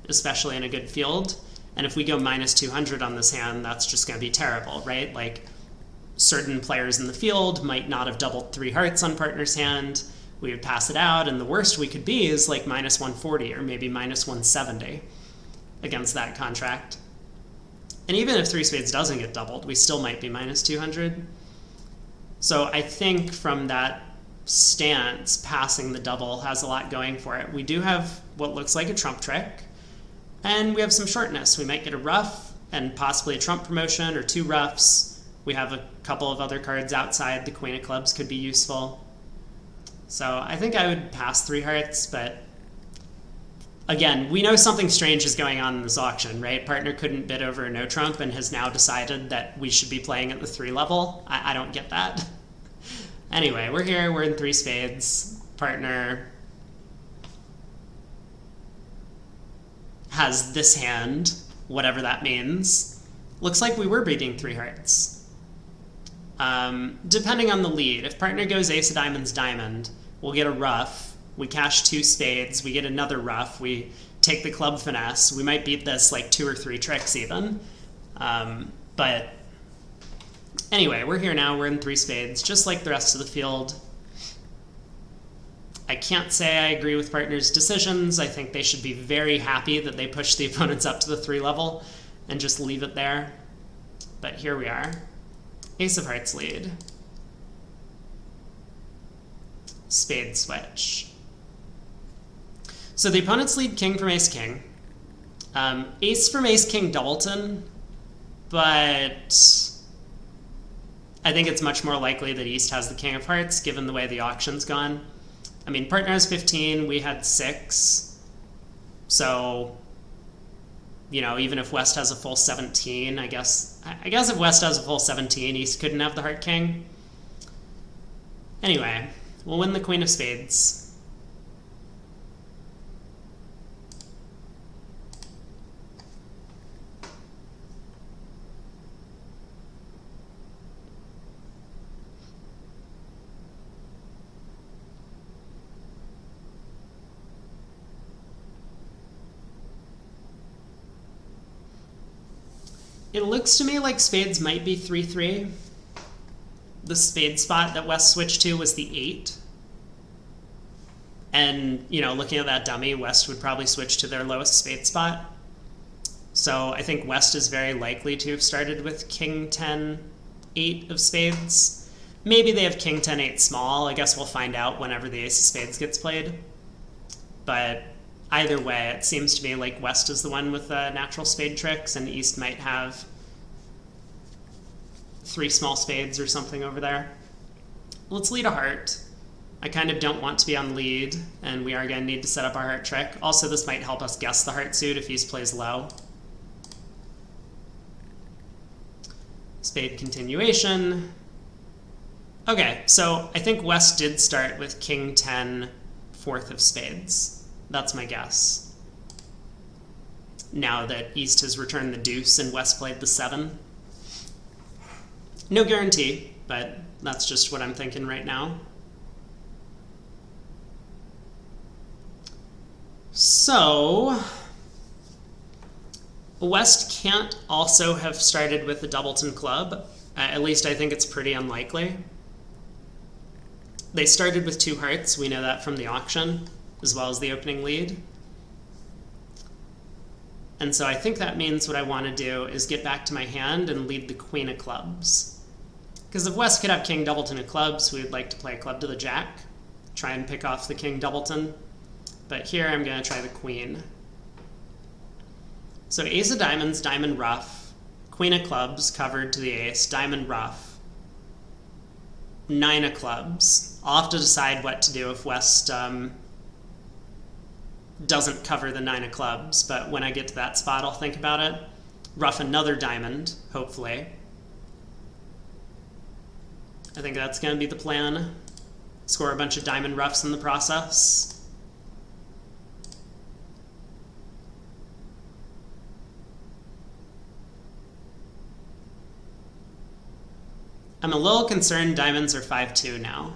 especially in a good field. And if we go minus 200 on this hand, that's just going to be terrible, right? Like, certain players in the field might not have doubled 3 hearts on partner's hand. We would pass it out, and the worst we could be is like minus 140 or maybe minus 170 against that contract. And even if 3 spades doesn't get doubled, we still might be minus 200. So I think from that stance, passing the double has a lot going for it. We do have what looks like a trump trick, and we have some shortness. We might get a ruff and possibly a trump promotion or 2 ruffs. We have a couple of other cards outside. The queen of clubs could be useful. So I think I would pass 3 hearts, but again, we know something strange is going on in this auction, right? Partner couldn't bid over a no trump and has now decided that we should be playing at the 3 level. I don't get that. Anyway, we're here, we're in 3 spades. Partner has this hand, whatever that means. Looks like we were beating 3 hearts. Depending on the lead, if partner goes ace of diamonds, diamond, we'll get a ruff. We cash 2 spades, we get another ruff, we take the club finesse. We might beat this like 2 or 3 tricks even. But anyway, we're here now, we're in 3 spades, just like the rest of the field. I can't say I agree with partners' decisions. I think they should be very happy that they pushed the opponents up to the 3 level and just leave it there. But here we are. Ace of hearts lead. Spade switch. So the opponents lead king from ace king. Ace from ace king doubleton, but I think it's much more likely that East has the king of hearts given the way the auction's gone. I mean, partner has 15, we had 6. So, you know, even if West has a full 17, I guess if West has a full 17, East couldn't have the heart king. Anyway, we'll win the queen of spades. It looks to me like spades might be 3-3. The spade spot that West switched to was the 8. And, you know, looking at that dummy, West would probably switch to their lowest spade spot. So I think West is very likely to have started with king 10, 8 of spades. Maybe they have king 10, 8 small. I guess we'll find out whenever the ace of spades gets played. But either way, it seems to me like West is the one with natural spade tricks, and East might have 3 small spades or something over there. Let's lead a heart. I kind of don't want to be on lead, and we are going to need to set up our heart trick. Also, this might help us guess the heart suit if East plays low. Spade continuation. Okay, so I think West did start with king 10, 4th of spades. That's my guess. Now that East has returned the deuce and West played the 7. No guarantee, but that's just what I'm thinking right now. So West can't also have started with the doubleton club. At least I think it's pretty unlikely. They started with 2 hearts. We know that from the auction, as well as the opening lead. And so I think that means what I want to do is get back to my hand and lead the queen of clubs. Because if West could have king doubleton of clubs, we would like to play club to the jack, try and pick off the king doubleton. But here I'm going to try the queen. So ace of diamonds, diamond ruff, queen of clubs covered to the ace, diamond ruff, 9 of clubs. I'll have to decide what to do if West doesn't cover the 9 of clubs, but when I get to that spot, I'll think about it. Ruff another diamond, hopefully. I think that's going to be the plan. Score a bunch of diamond ruffs in the process. I'm a little concerned diamonds are 5-2 now.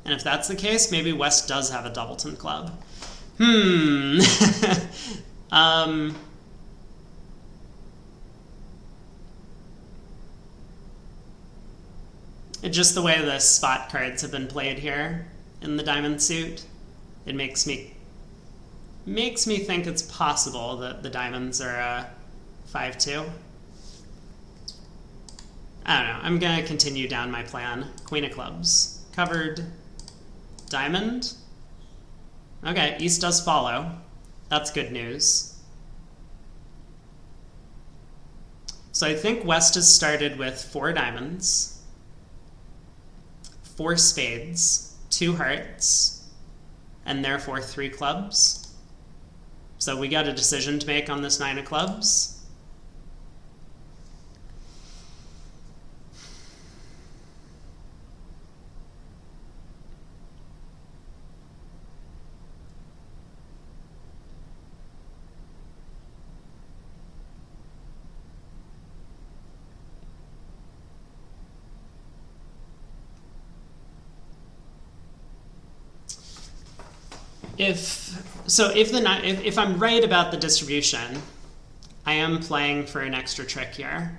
And if that's the case, maybe West does have a doubleton club. Just the way the spot cards have been played here in the diamond suit, it makes me think it's possible that the diamonds are 5-2. I don't know. I'm going to continue down my plan. Queen of clubs. Covered diamond. Okay, East does follow. That's good news. So I think West has started with 4 diamonds, 4 spades, 2 hearts, and therefore 3 clubs. So we got a decision to make on this 9 of clubs. If I'm right about the distribution, I am playing for an extra trick here.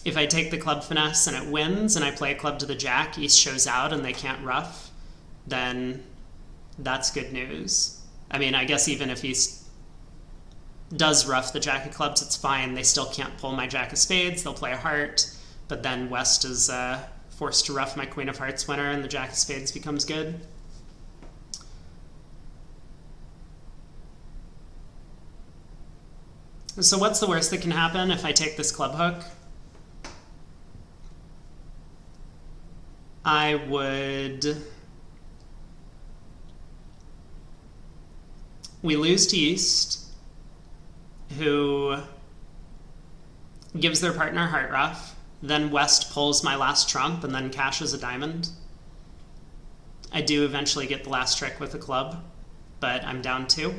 If I take the club finesse and it wins, and I play a club to the jack, East shows out and they can't ruff, then that's good news. I mean, I guess even if East does ruff the jack of clubs, it's fine. They still can't pull my jack of spades. They'll play a heart, but then West is forced to ruff my queen of hearts winner, and the jack of spades becomes good. So what's the worst that can happen if I take this club hook? I would... We lose to East, who gives their partner heart ruff. Then West pulls my last trump and then cashes a diamond. I do eventually get the last trick with a club, but I'm down 2.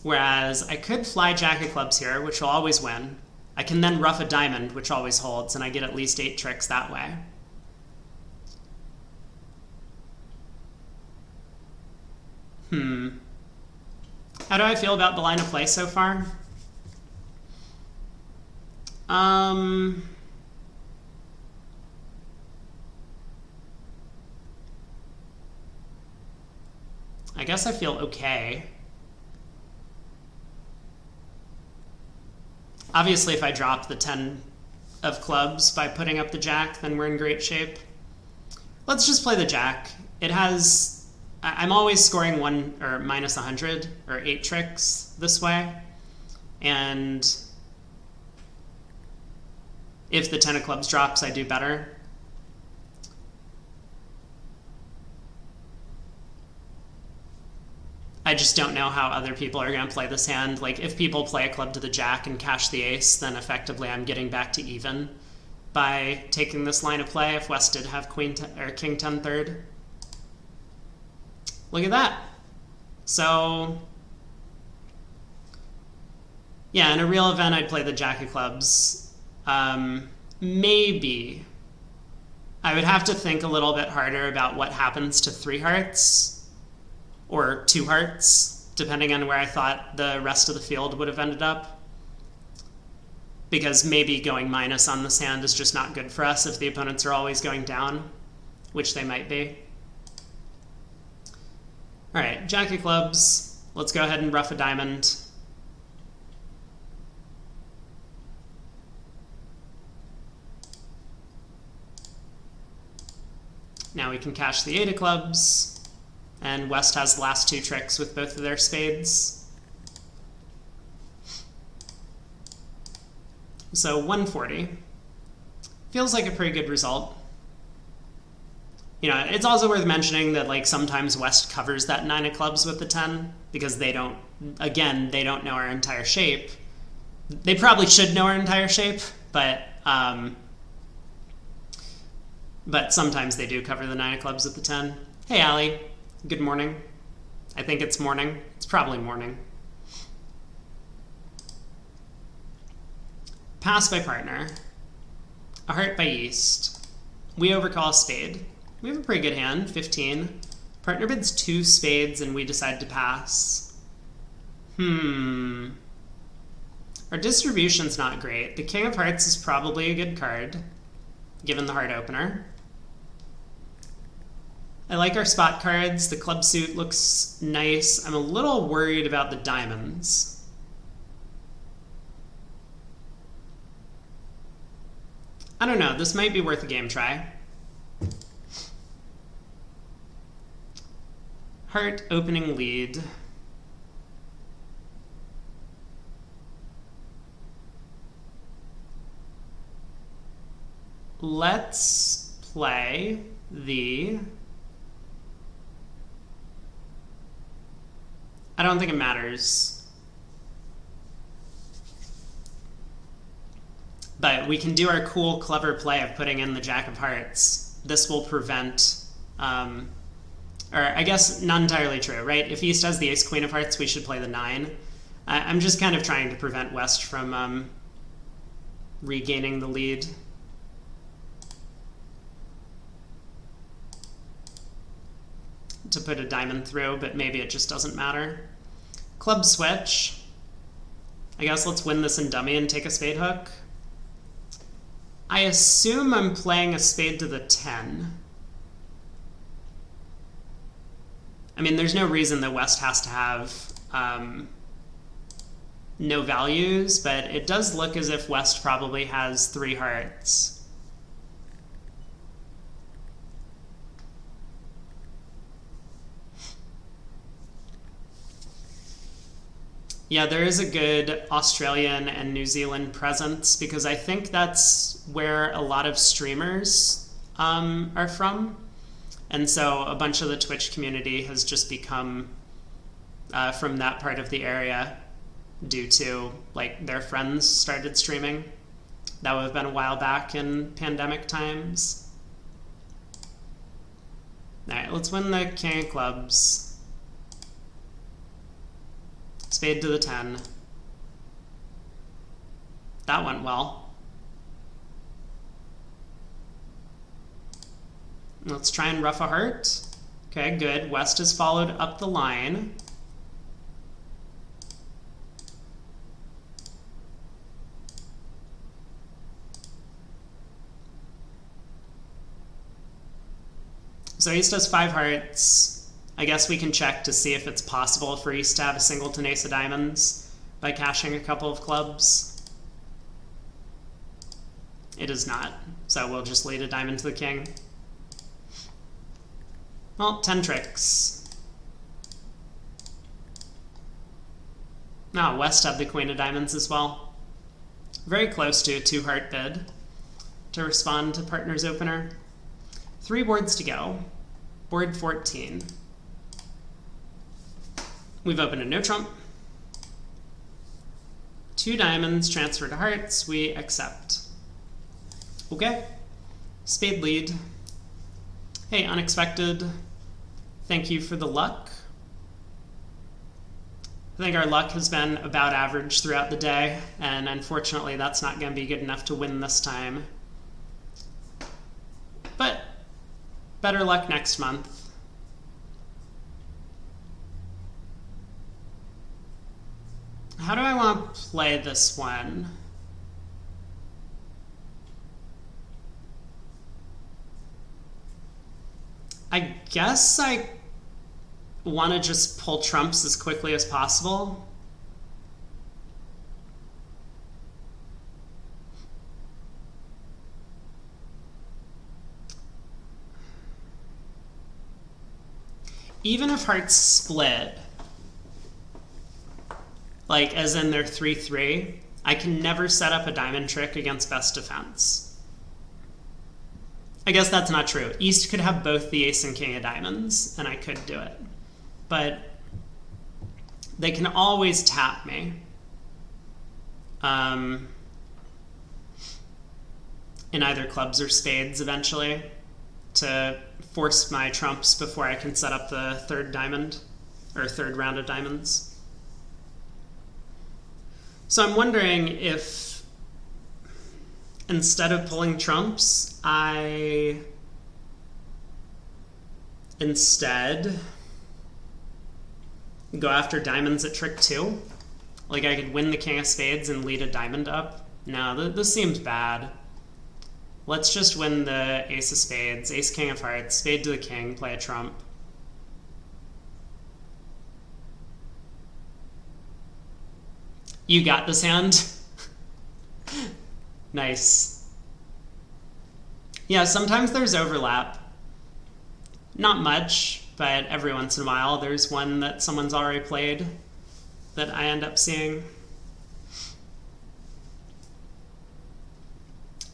Whereas I could fly jack of clubs here, which will always win. I can then ruff a diamond, which always holds, and I get at least 8 tricks that way. How do I feel about the line of play so far? I guess I feel okay. Obviously, if I drop the 10 of clubs by putting up the jack, then we're in great shape. Let's just play the jack. It has... I'm always scoring 1 or minus 100 or 8 tricks this way. And if the 10 of clubs drops, I do better. I just don't know how other people are going to play this hand. Like, if people play a club to the jack and cash the ace, then effectively I'm getting back to even by taking this line of play if West did have queen or king 10 third. Look at that. So, yeah, in a real event, I'd play the jack of clubs. Maybe. I would have to think a little bit harder about what happens to 3 hearts or 2 hearts, depending on where I thought the rest of the field would have ended up. Because maybe going minus on this hand is just not good for us if the opponents are always going down, which they might be. All right, jack of clubs. Let's go ahead and ruff a diamond. Now we can cash the 8 of clubs, and West has the last 2 tricks with both of their spades. So 140. Feels like a pretty good result. You know, it's also worth mentioning that, like, sometimes West covers that 9 of clubs with the 10 because they don't know our entire shape. They probably should know our entire shape, but sometimes they do cover the 9 of clubs with the 10. Hey, Allie. Good morning. I think it's morning. It's probably morning. Pass by partner. A heart by East. We overcall a spade. We have a pretty good hand, 15. Partner bids 2 spades and we decide to pass. Our distribution's not great. The King of Hearts is probably a good card, given the heart opener. I like our spot cards. The club suit looks nice. I'm a little worried about the diamonds. I don't know. This might be worth a game try. Heart opening lead. Let's play the... I don't think it matters. But we can do our cool, clever play of putting in the Jack of Hearts. This will prevent... or I guess not entirely true, right? If East has the Ace Queen of Hearts, we should play the 9. I'm just kind of trying to prevent West from regaining the lead. To put a diamond through, but maybe it just doesn't matter. Club switch. I guess let's win this in dummy and take a spade hook. I assume I'm playing a spade to the 10. I mean, there's no reason that West has to have no values, but it does look as if West probably has 3 hearts. Yeah, there is a good Australian and New Zealand presence because I think that's where a lot of streamers are from. And so a bunch of the Twitch community has just become from that part of the area due to like their friends started streaming. That would have been a while back in pandemic times. All right, let's win the King of Clubs. Spade to the 10. That went well. Let's try and ruff a heart. Okay, good. West has followed up the line. So East has 5 hearts. I guess we can check to see if it's possible for East to have a singleton ace of diamonds by cashing a couple of clubs. It is not, so we'll just lead a diamond to the king. Well, 10 tricks. Ah, West have the queen of diamonds as well. Very close to a 2-heart bid to respond to partner's opener. 3 boards to go. Board 14. We've opened a no trump. 2 diamonds transfer to hearts. We accept. Okay. Spade lead. Hey, unexpected. Thank you for the luck. I think our luck has been about average throughout the day, and unfortunately that's not going to be good enough to win this time. But better luck next month. How do I want to play this one? I guess I want to just pull trumps as quickly as possible. Even if hearts split, like as in they're 3-3, I can never set up a diamond trick against best defense. I guess that's not true. East could have both the ace and king of diamonds, and I could do it. But they can always tap me. In either clubs or spades eventually to force my trumps before I can set up the 3rd diamond, or 3rd round of diamonds. So I'm wondering if Instead of pulling trumps, I instead go after diamonds at trick 2. Like, I could win the king of spades and lead a diamond up. No, this seems bad. Let's just win the ace of spades, ace king of hearts, spade to the king, play a trump. You got this hand? Nice. Yeah, sometimes there's overlap. Not much, but every once in a while there's one that someone's already played that I end up seeing.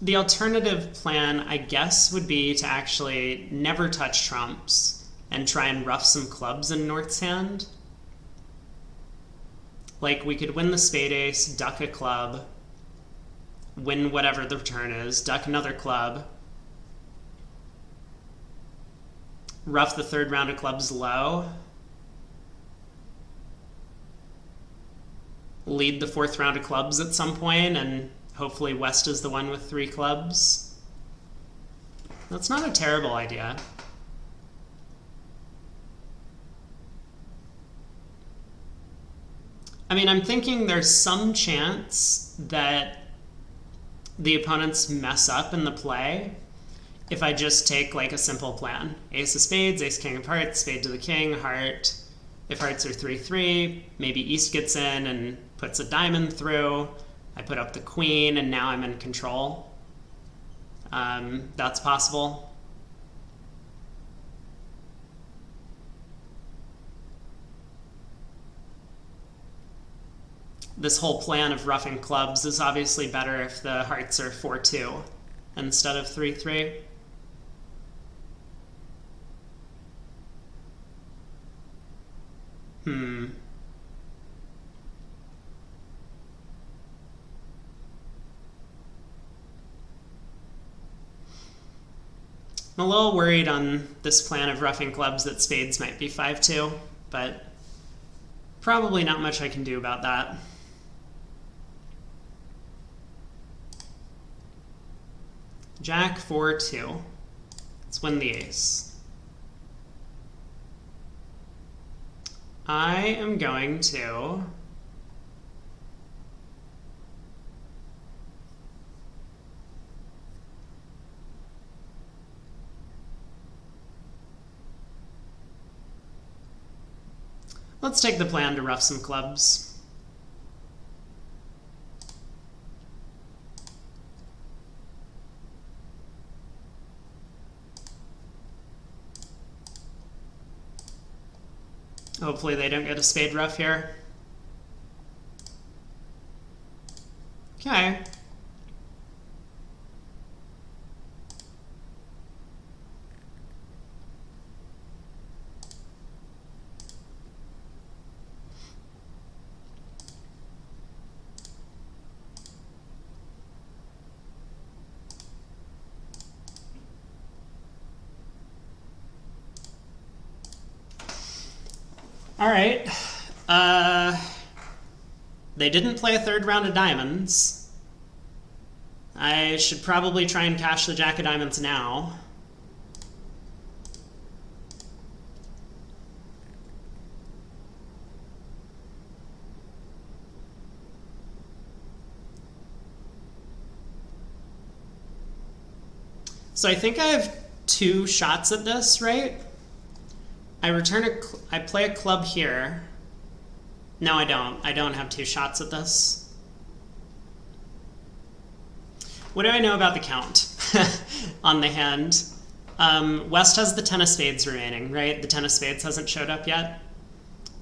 The alternative plan, I guess, would be to actually never touch trumps and try and ruff some clubs in North's hand. Like, we could win the spade ace, duck a club, win whatever the return is, duck another club, ruff the third round of clubs low, lead the fourth round of clubs at some point, and hopefully West is the one with 3 clubs. That's not a terrible idea. I mean, I'm thinking there's some chance that the opponents mess up in the play if I just take like a simple plan. Ace of spades, ace king of hearts, spade to the king, heart. If hearts are 3-3, maybe East gets in and puts a diamond through. I put up the queen, and now I'm in control. That's possible. This whole plan of roughing clubs is obviously better if the hearts are 4-2 instead of 3-3. I'm a little worried on this plan of roughing clubs that spades might be 5-2, but probably not much I can do about that. Jack 4-2. Let's win the ace. I am going to let's take the plan to rough some clubs. Hopefully they don't get a spade rough here. Okay. All right. They didn't play a third round of diamonds. I should probably try and cash the jack of diamonds now. So I think I have 2 shots at this, right? I play a club here. No, I don't. I don't have 2 shots at this. What do I know about the count on the hand? West has the 10 of spades remaining, right? The 10 of spades hasn't showed up yet.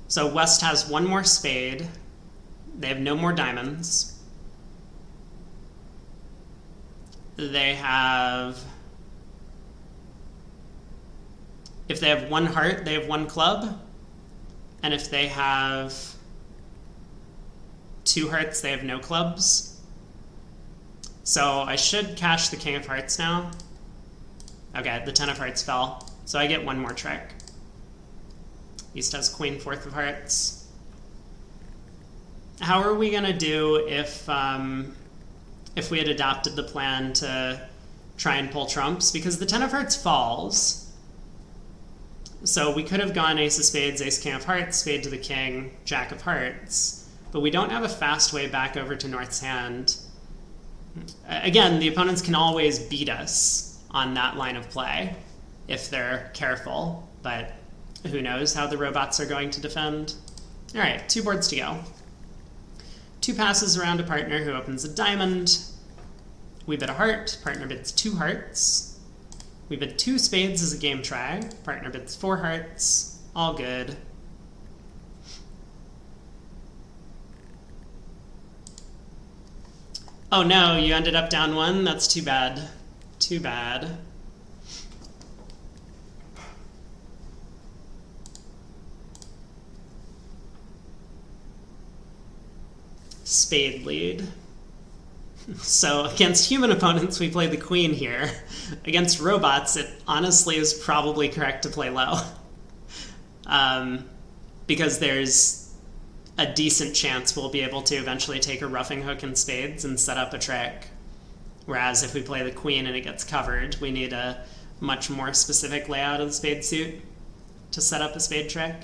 So West has 1 more spade. They have no more diamonds. They have... If they have 1 heart, they have 1 club. And if they have 2 hearts, they have no clubs. So I should cash the king of hearts now. Okay, the 10 of hearts fell. So I get 1 more trick. East has queen, 4th of hearts. How are we going to do if if we had adopted the plan to try and pull trumps, because the 10 of hearts falls. So we could have gone ace of spades, ace king of hearts, spade to the king, jack of hearts, but we don't have a fast way back over to North's hand. Again, the opponents can always beat us on that line of play if they're careful, but who knows how the robots are going to defend. All right, 2 boards to go. 2 passes around a partner who opens a diamond. We bid a heart, partner bids 2 hearts. We bid 2 spades as a game try, partner bids 4 hearts, all good. Oh no, you ended up down 1, that's too bad. Too bad. Spade lead. So against human opponents, we play the queen here. Against robots, it honestly is probably correct to play low. Because there's a decent chance we'll be able to eventually take a roughing hook and spades and set up a trick. Whereas if we play the queen and it gets covered, we need a much more specific layout of the spade suit to set up a spade trick.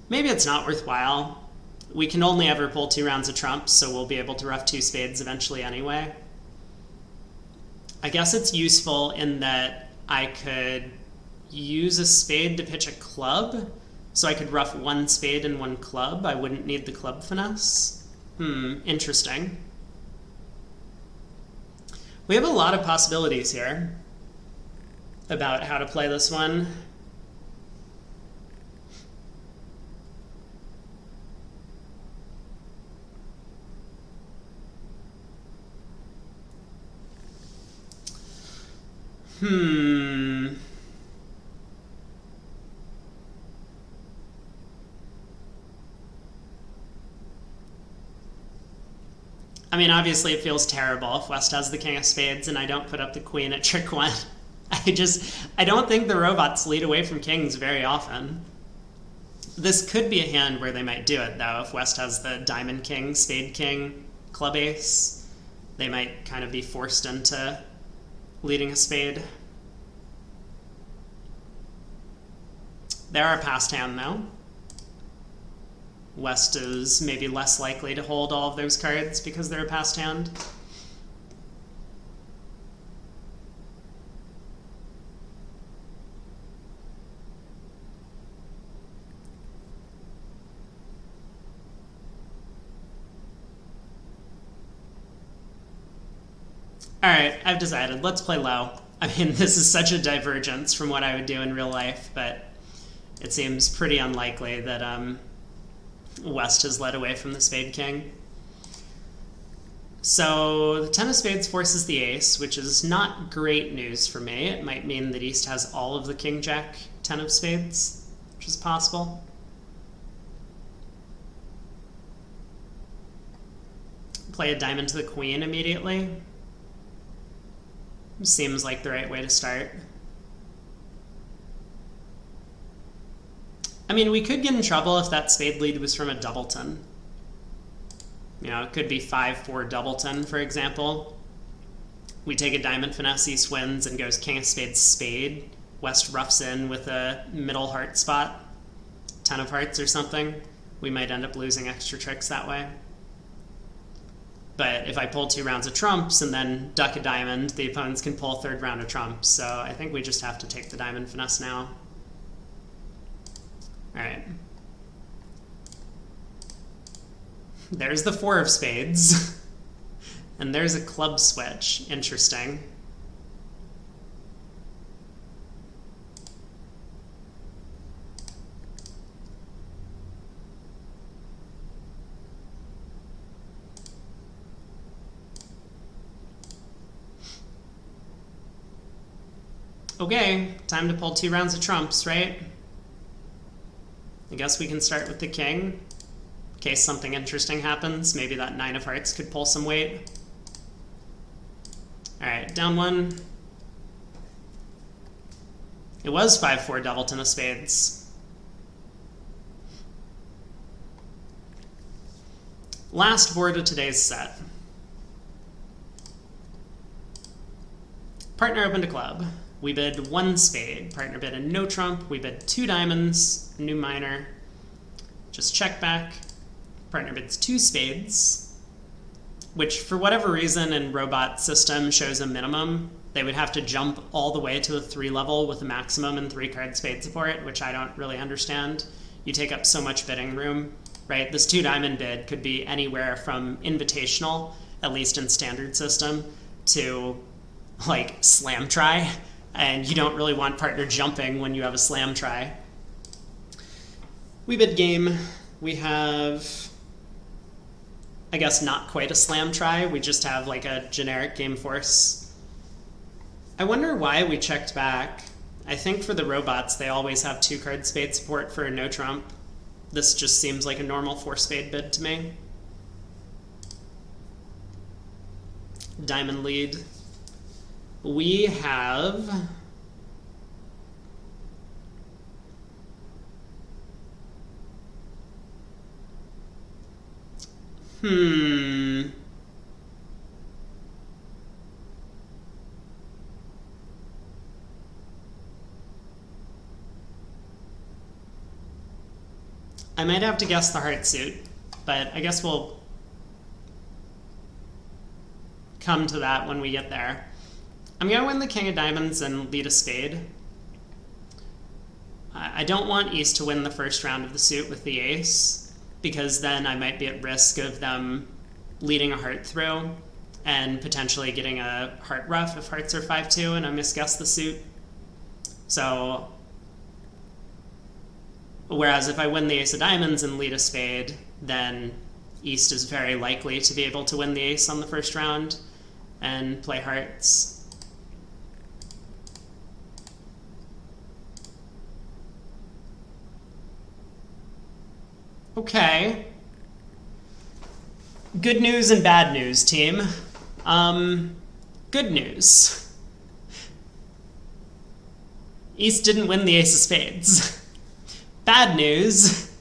Maybe it's not worthwhile. We can only ever pull 2 rounds of trumps, so we'll be able to rough 2 spades eventually anyway. I guess it's useful in that I could use a spade to pitch a club, so I could rough 1 spade and 1 club. I wouldn't need the club finesse. Interesting. We have a lot of possibilities here about how to play this one. I mean, obviously it feels terrible if West has the king of spades and I don't put up the queen at trick 1. I don't think the robots lead away from kings very often. This could be a hand where they might do it, though. If West has the diamond king, spade king, club ace, they might kind of be forced into leading a spade. They're our passed hand, though. West is maybe less likely to hold all of those cards because they're a passed hand. All right, I've decided. Let's play low. I mean, this is such a divergence from what I would do in real life, but it seems pretty unlikely that West has led away from the spade king. So the 10 of spades forces the ace, which is not great news for me. It might mean that East has all of the king jack 10 of spades, which is possible. Play a diamond to the queen immediately. Seems like the right way to start. I mean, we could get in trouble if that spade lead was from a doubleton. You know, it could be 5-4 doubleton, for example. We take a diamond finesse, East wins, and goes king of spades spade. West roughs in with a middle heart spot, 10 of hearts or something. We might end up losing extra tricks that way. But if I pull 2 rounds of trumps and then duck a diamond, the opponents can pull a 3rd round of trumps. So I think we just have to take the diamond finesse now. All right. There's the 4 of spades. And there's a club switch. Interesting. Okay, time to pull 2 rounds of trumps, right? I guess we can start with the king, in case something interesting happens. Maybe that 9 of hearts could pull some weight. All right, down 1. It was 5-4 doubleton of spades. Last board of today's set. Partner opened a club. We bid 1 spade. Partner bid a no trump. We bid 2 diamonds, new minor. Just check back. Partner bids 2 spades, which for whatever reason in robot system shows a minimum. They would have to jump all the way to a 3 level with a maximum and 3 card spade support, which I don't really understand. You take up so much bidding room, right? This 2 diamond bid could be anywhere from invitational, at least in standard system, to like slam try, and you don't really want partner jumping when you have a slam try. We bid game. We have, I guess, not quite a slam try. We just have like a generic game force. I wonder why we checked back. I think for the robots, they always have 2 card spade support for a no trump. This just seems like a normal 4 spade bid to me. Diamond lead. We have I might have to guess the heart suit, but I guess we'll come to that when we get there. I'm going to win the king of diamonds and lead a spade. I don't want East to win the first round of the suit with the ace, because then I might be at risk of them leading a heart through and potentially getting a heart ruff if hearts are 5-2 and I misguess the suit. So, whereas if I win the ace of diamonds and lead a spade, then East is very likely to be able to win the ace on the first round and play hearts. Okay. Good news and bad news, team. Good news. East didn't win the ace of spades. Bad news.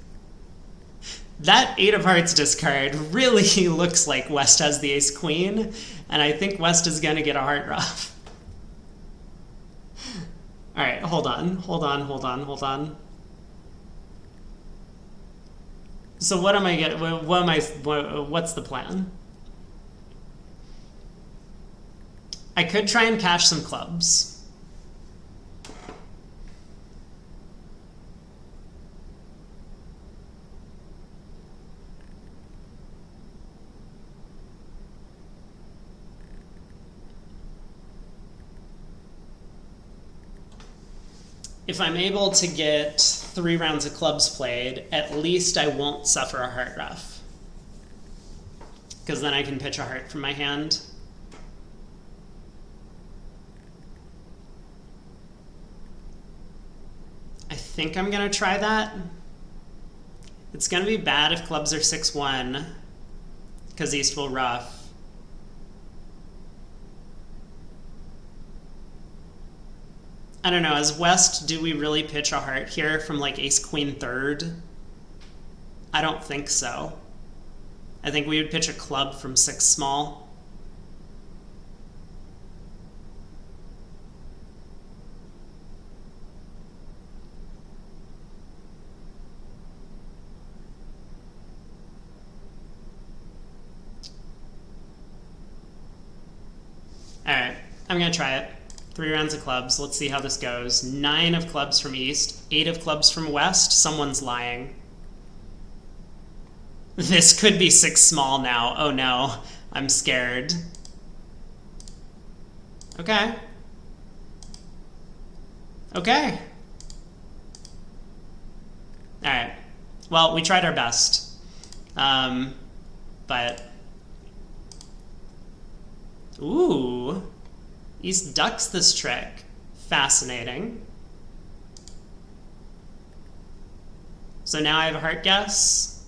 That 8 of hearts discard really looks like West has the ace queen, and I think West is going to get a heart ruff. All right, hold on. So what am I getting? What's the plan? I could try and cash some clubs. If I'm able to get 3 rounds of clubs played, at least I won't suffer a heart ruff. Because then I can pitch a heart from my hand. I think I'm going to try that. It's going to be bad if clubs are 6-1, because East will ruff. I don't know, as West, do we really pitch a heart here from like ace queen third? I don't think so. I think we would pitch a club from 6 small. All right, I'm gonna try it. 3 rounds of clubs. Let's see how this goes. 9 of clubs from East, 8 of clubs from West. Someone's lying. This could be 6 small now. Oh no, I'm scared. Okay. Okay. All right. Well, we tried our best. But... Ooh. East ducks this trick. Fascinating. So now I have a heart guess.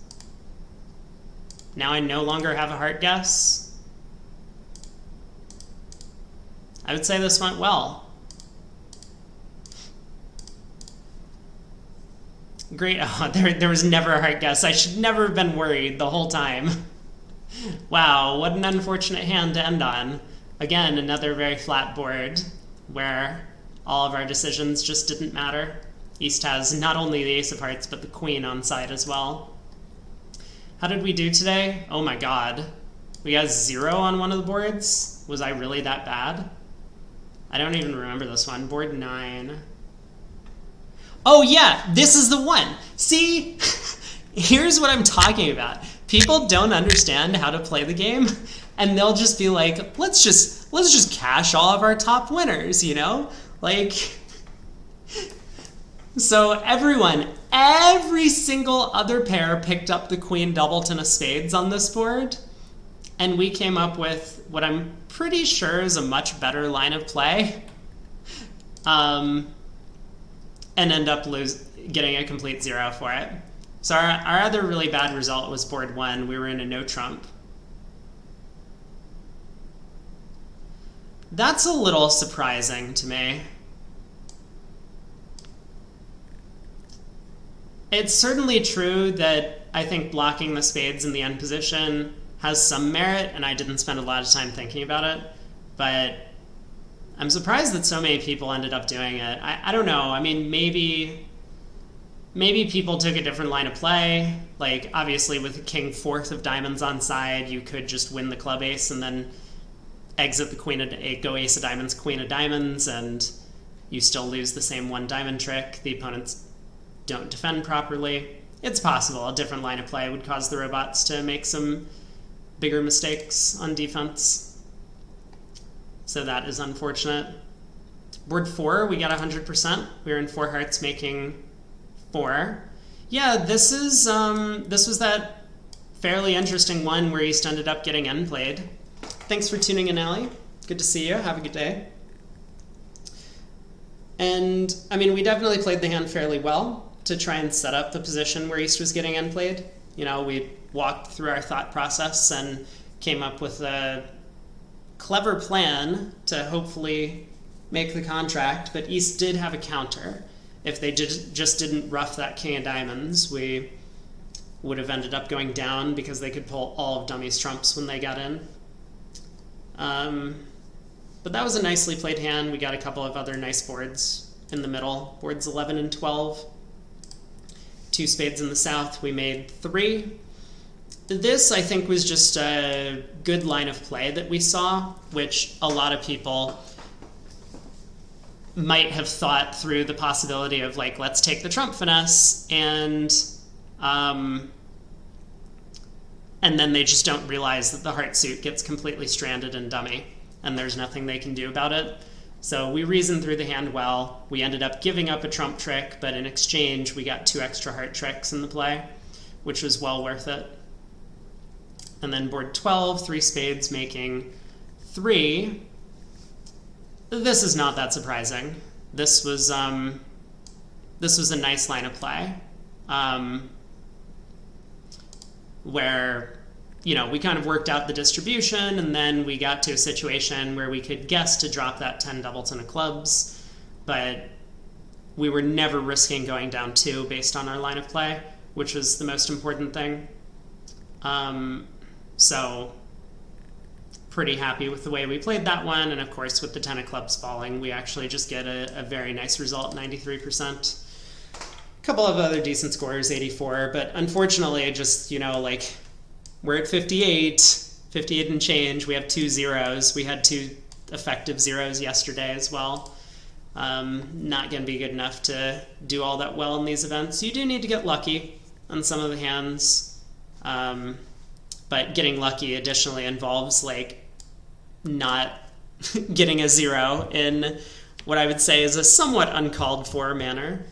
Now I no longer have a heart guess. I would say this went well. Great. Oh, there was never a heart guess. I should never have been worried the whole time. Wow, what an unfortunate hand to end on. Again, another very flat board where all of our decisions just didn't matter. East has not only the ace of hearts, but the queen on side as well. How did we do today? Oh my god. We got 0 on one of the boards? Was I really that bad? I don't even remember this one. Board 9. Oh yeah, this is the one. See? Here's what I'm talking about. People don't understand how to play the game, and they'll just be like, let's just cash all of our top winners, you know? Like, so every single other pair picked up the queen doubleton of spades on this board, and we came up with what I'm pretty sure is a much better line of play, and end up getting a complete 0 for it. So our other really bad result was board 1. We were in a no trump. That's a little surprising to me. It's certainly true that I think blocking the spades in the end position has some merit, and I didn't spend a lot of time thinking about it, but I'm surprised that so many people ended up doing it. I don't know. I mean, maybe people took a different line of play. Like, obviously, with king 4th of diamonds on side, you could just win the club ace and then exit the queen of go ace of diamonds, queen of diamonds, and you still lose the same 1 diamond trick. The opponents don't defend properly. It's possible. A different line of play would cause the robots to make some bigger mistakes on defense. So that is unfortunate. Board 4, we got 100%. We were in 4 hearts making 4. Yeah, this was that fairly interesting one where East ended up getting end played. Thanks for tuning in, Allie. Good to see you. Have a good day. And, I mean, we definitely played the hand fairly well to try and set up the position where East was getting end played. You know, we walked through our thought process and came up with a clever plan to hopefully make the contract, but East did have a counter. If they just didn't rough that king of diamonds, we would have ended up going down because they could pull all of Dummy's trumps when they got in. But that was a nicely played hand. We got a couple of other nice boards in the middle. Boards 11 and 12. 2 spades in the south. We made 3. This, I think, was just a good line of play that we saw, which a lot of people might have thought through the possibility of, like, let's take the trump finesse, and then they just don't realize that the heart suit gets completely stranded in dummy, and there's nothing they can do about it. So we reasoned through the hand well. We ended up giving up a trump trick, but in exchange, we got 2 extra heart tricks in the play, which was well worth it. And then board 12, 3 spades making 3. This is not that surprising. This was a nice line of play, where, you know, we kind of worked out the distribution, and then we got to a situation where we could guess to drop that 10 doubleton of clubs, but we were never risking going down 2 based on our line of play, which was the most important thing. So pretty happy with the way we played that one, and of course with the 10 of clubs falling, we actually just get a very nice result, 93%. A couple of other decent scores, 84, but unfortunately just, you know, like, we're at 58 and change. We have 2 zeros. We had 2 effective zeros yesterday as well. Not going to be good enough to do all that well in these events. You do need to get lucky on some of the hands, but getting lucky additionally involves, like, not getting a 0 in what I would say is a somewhat uncalled for manner.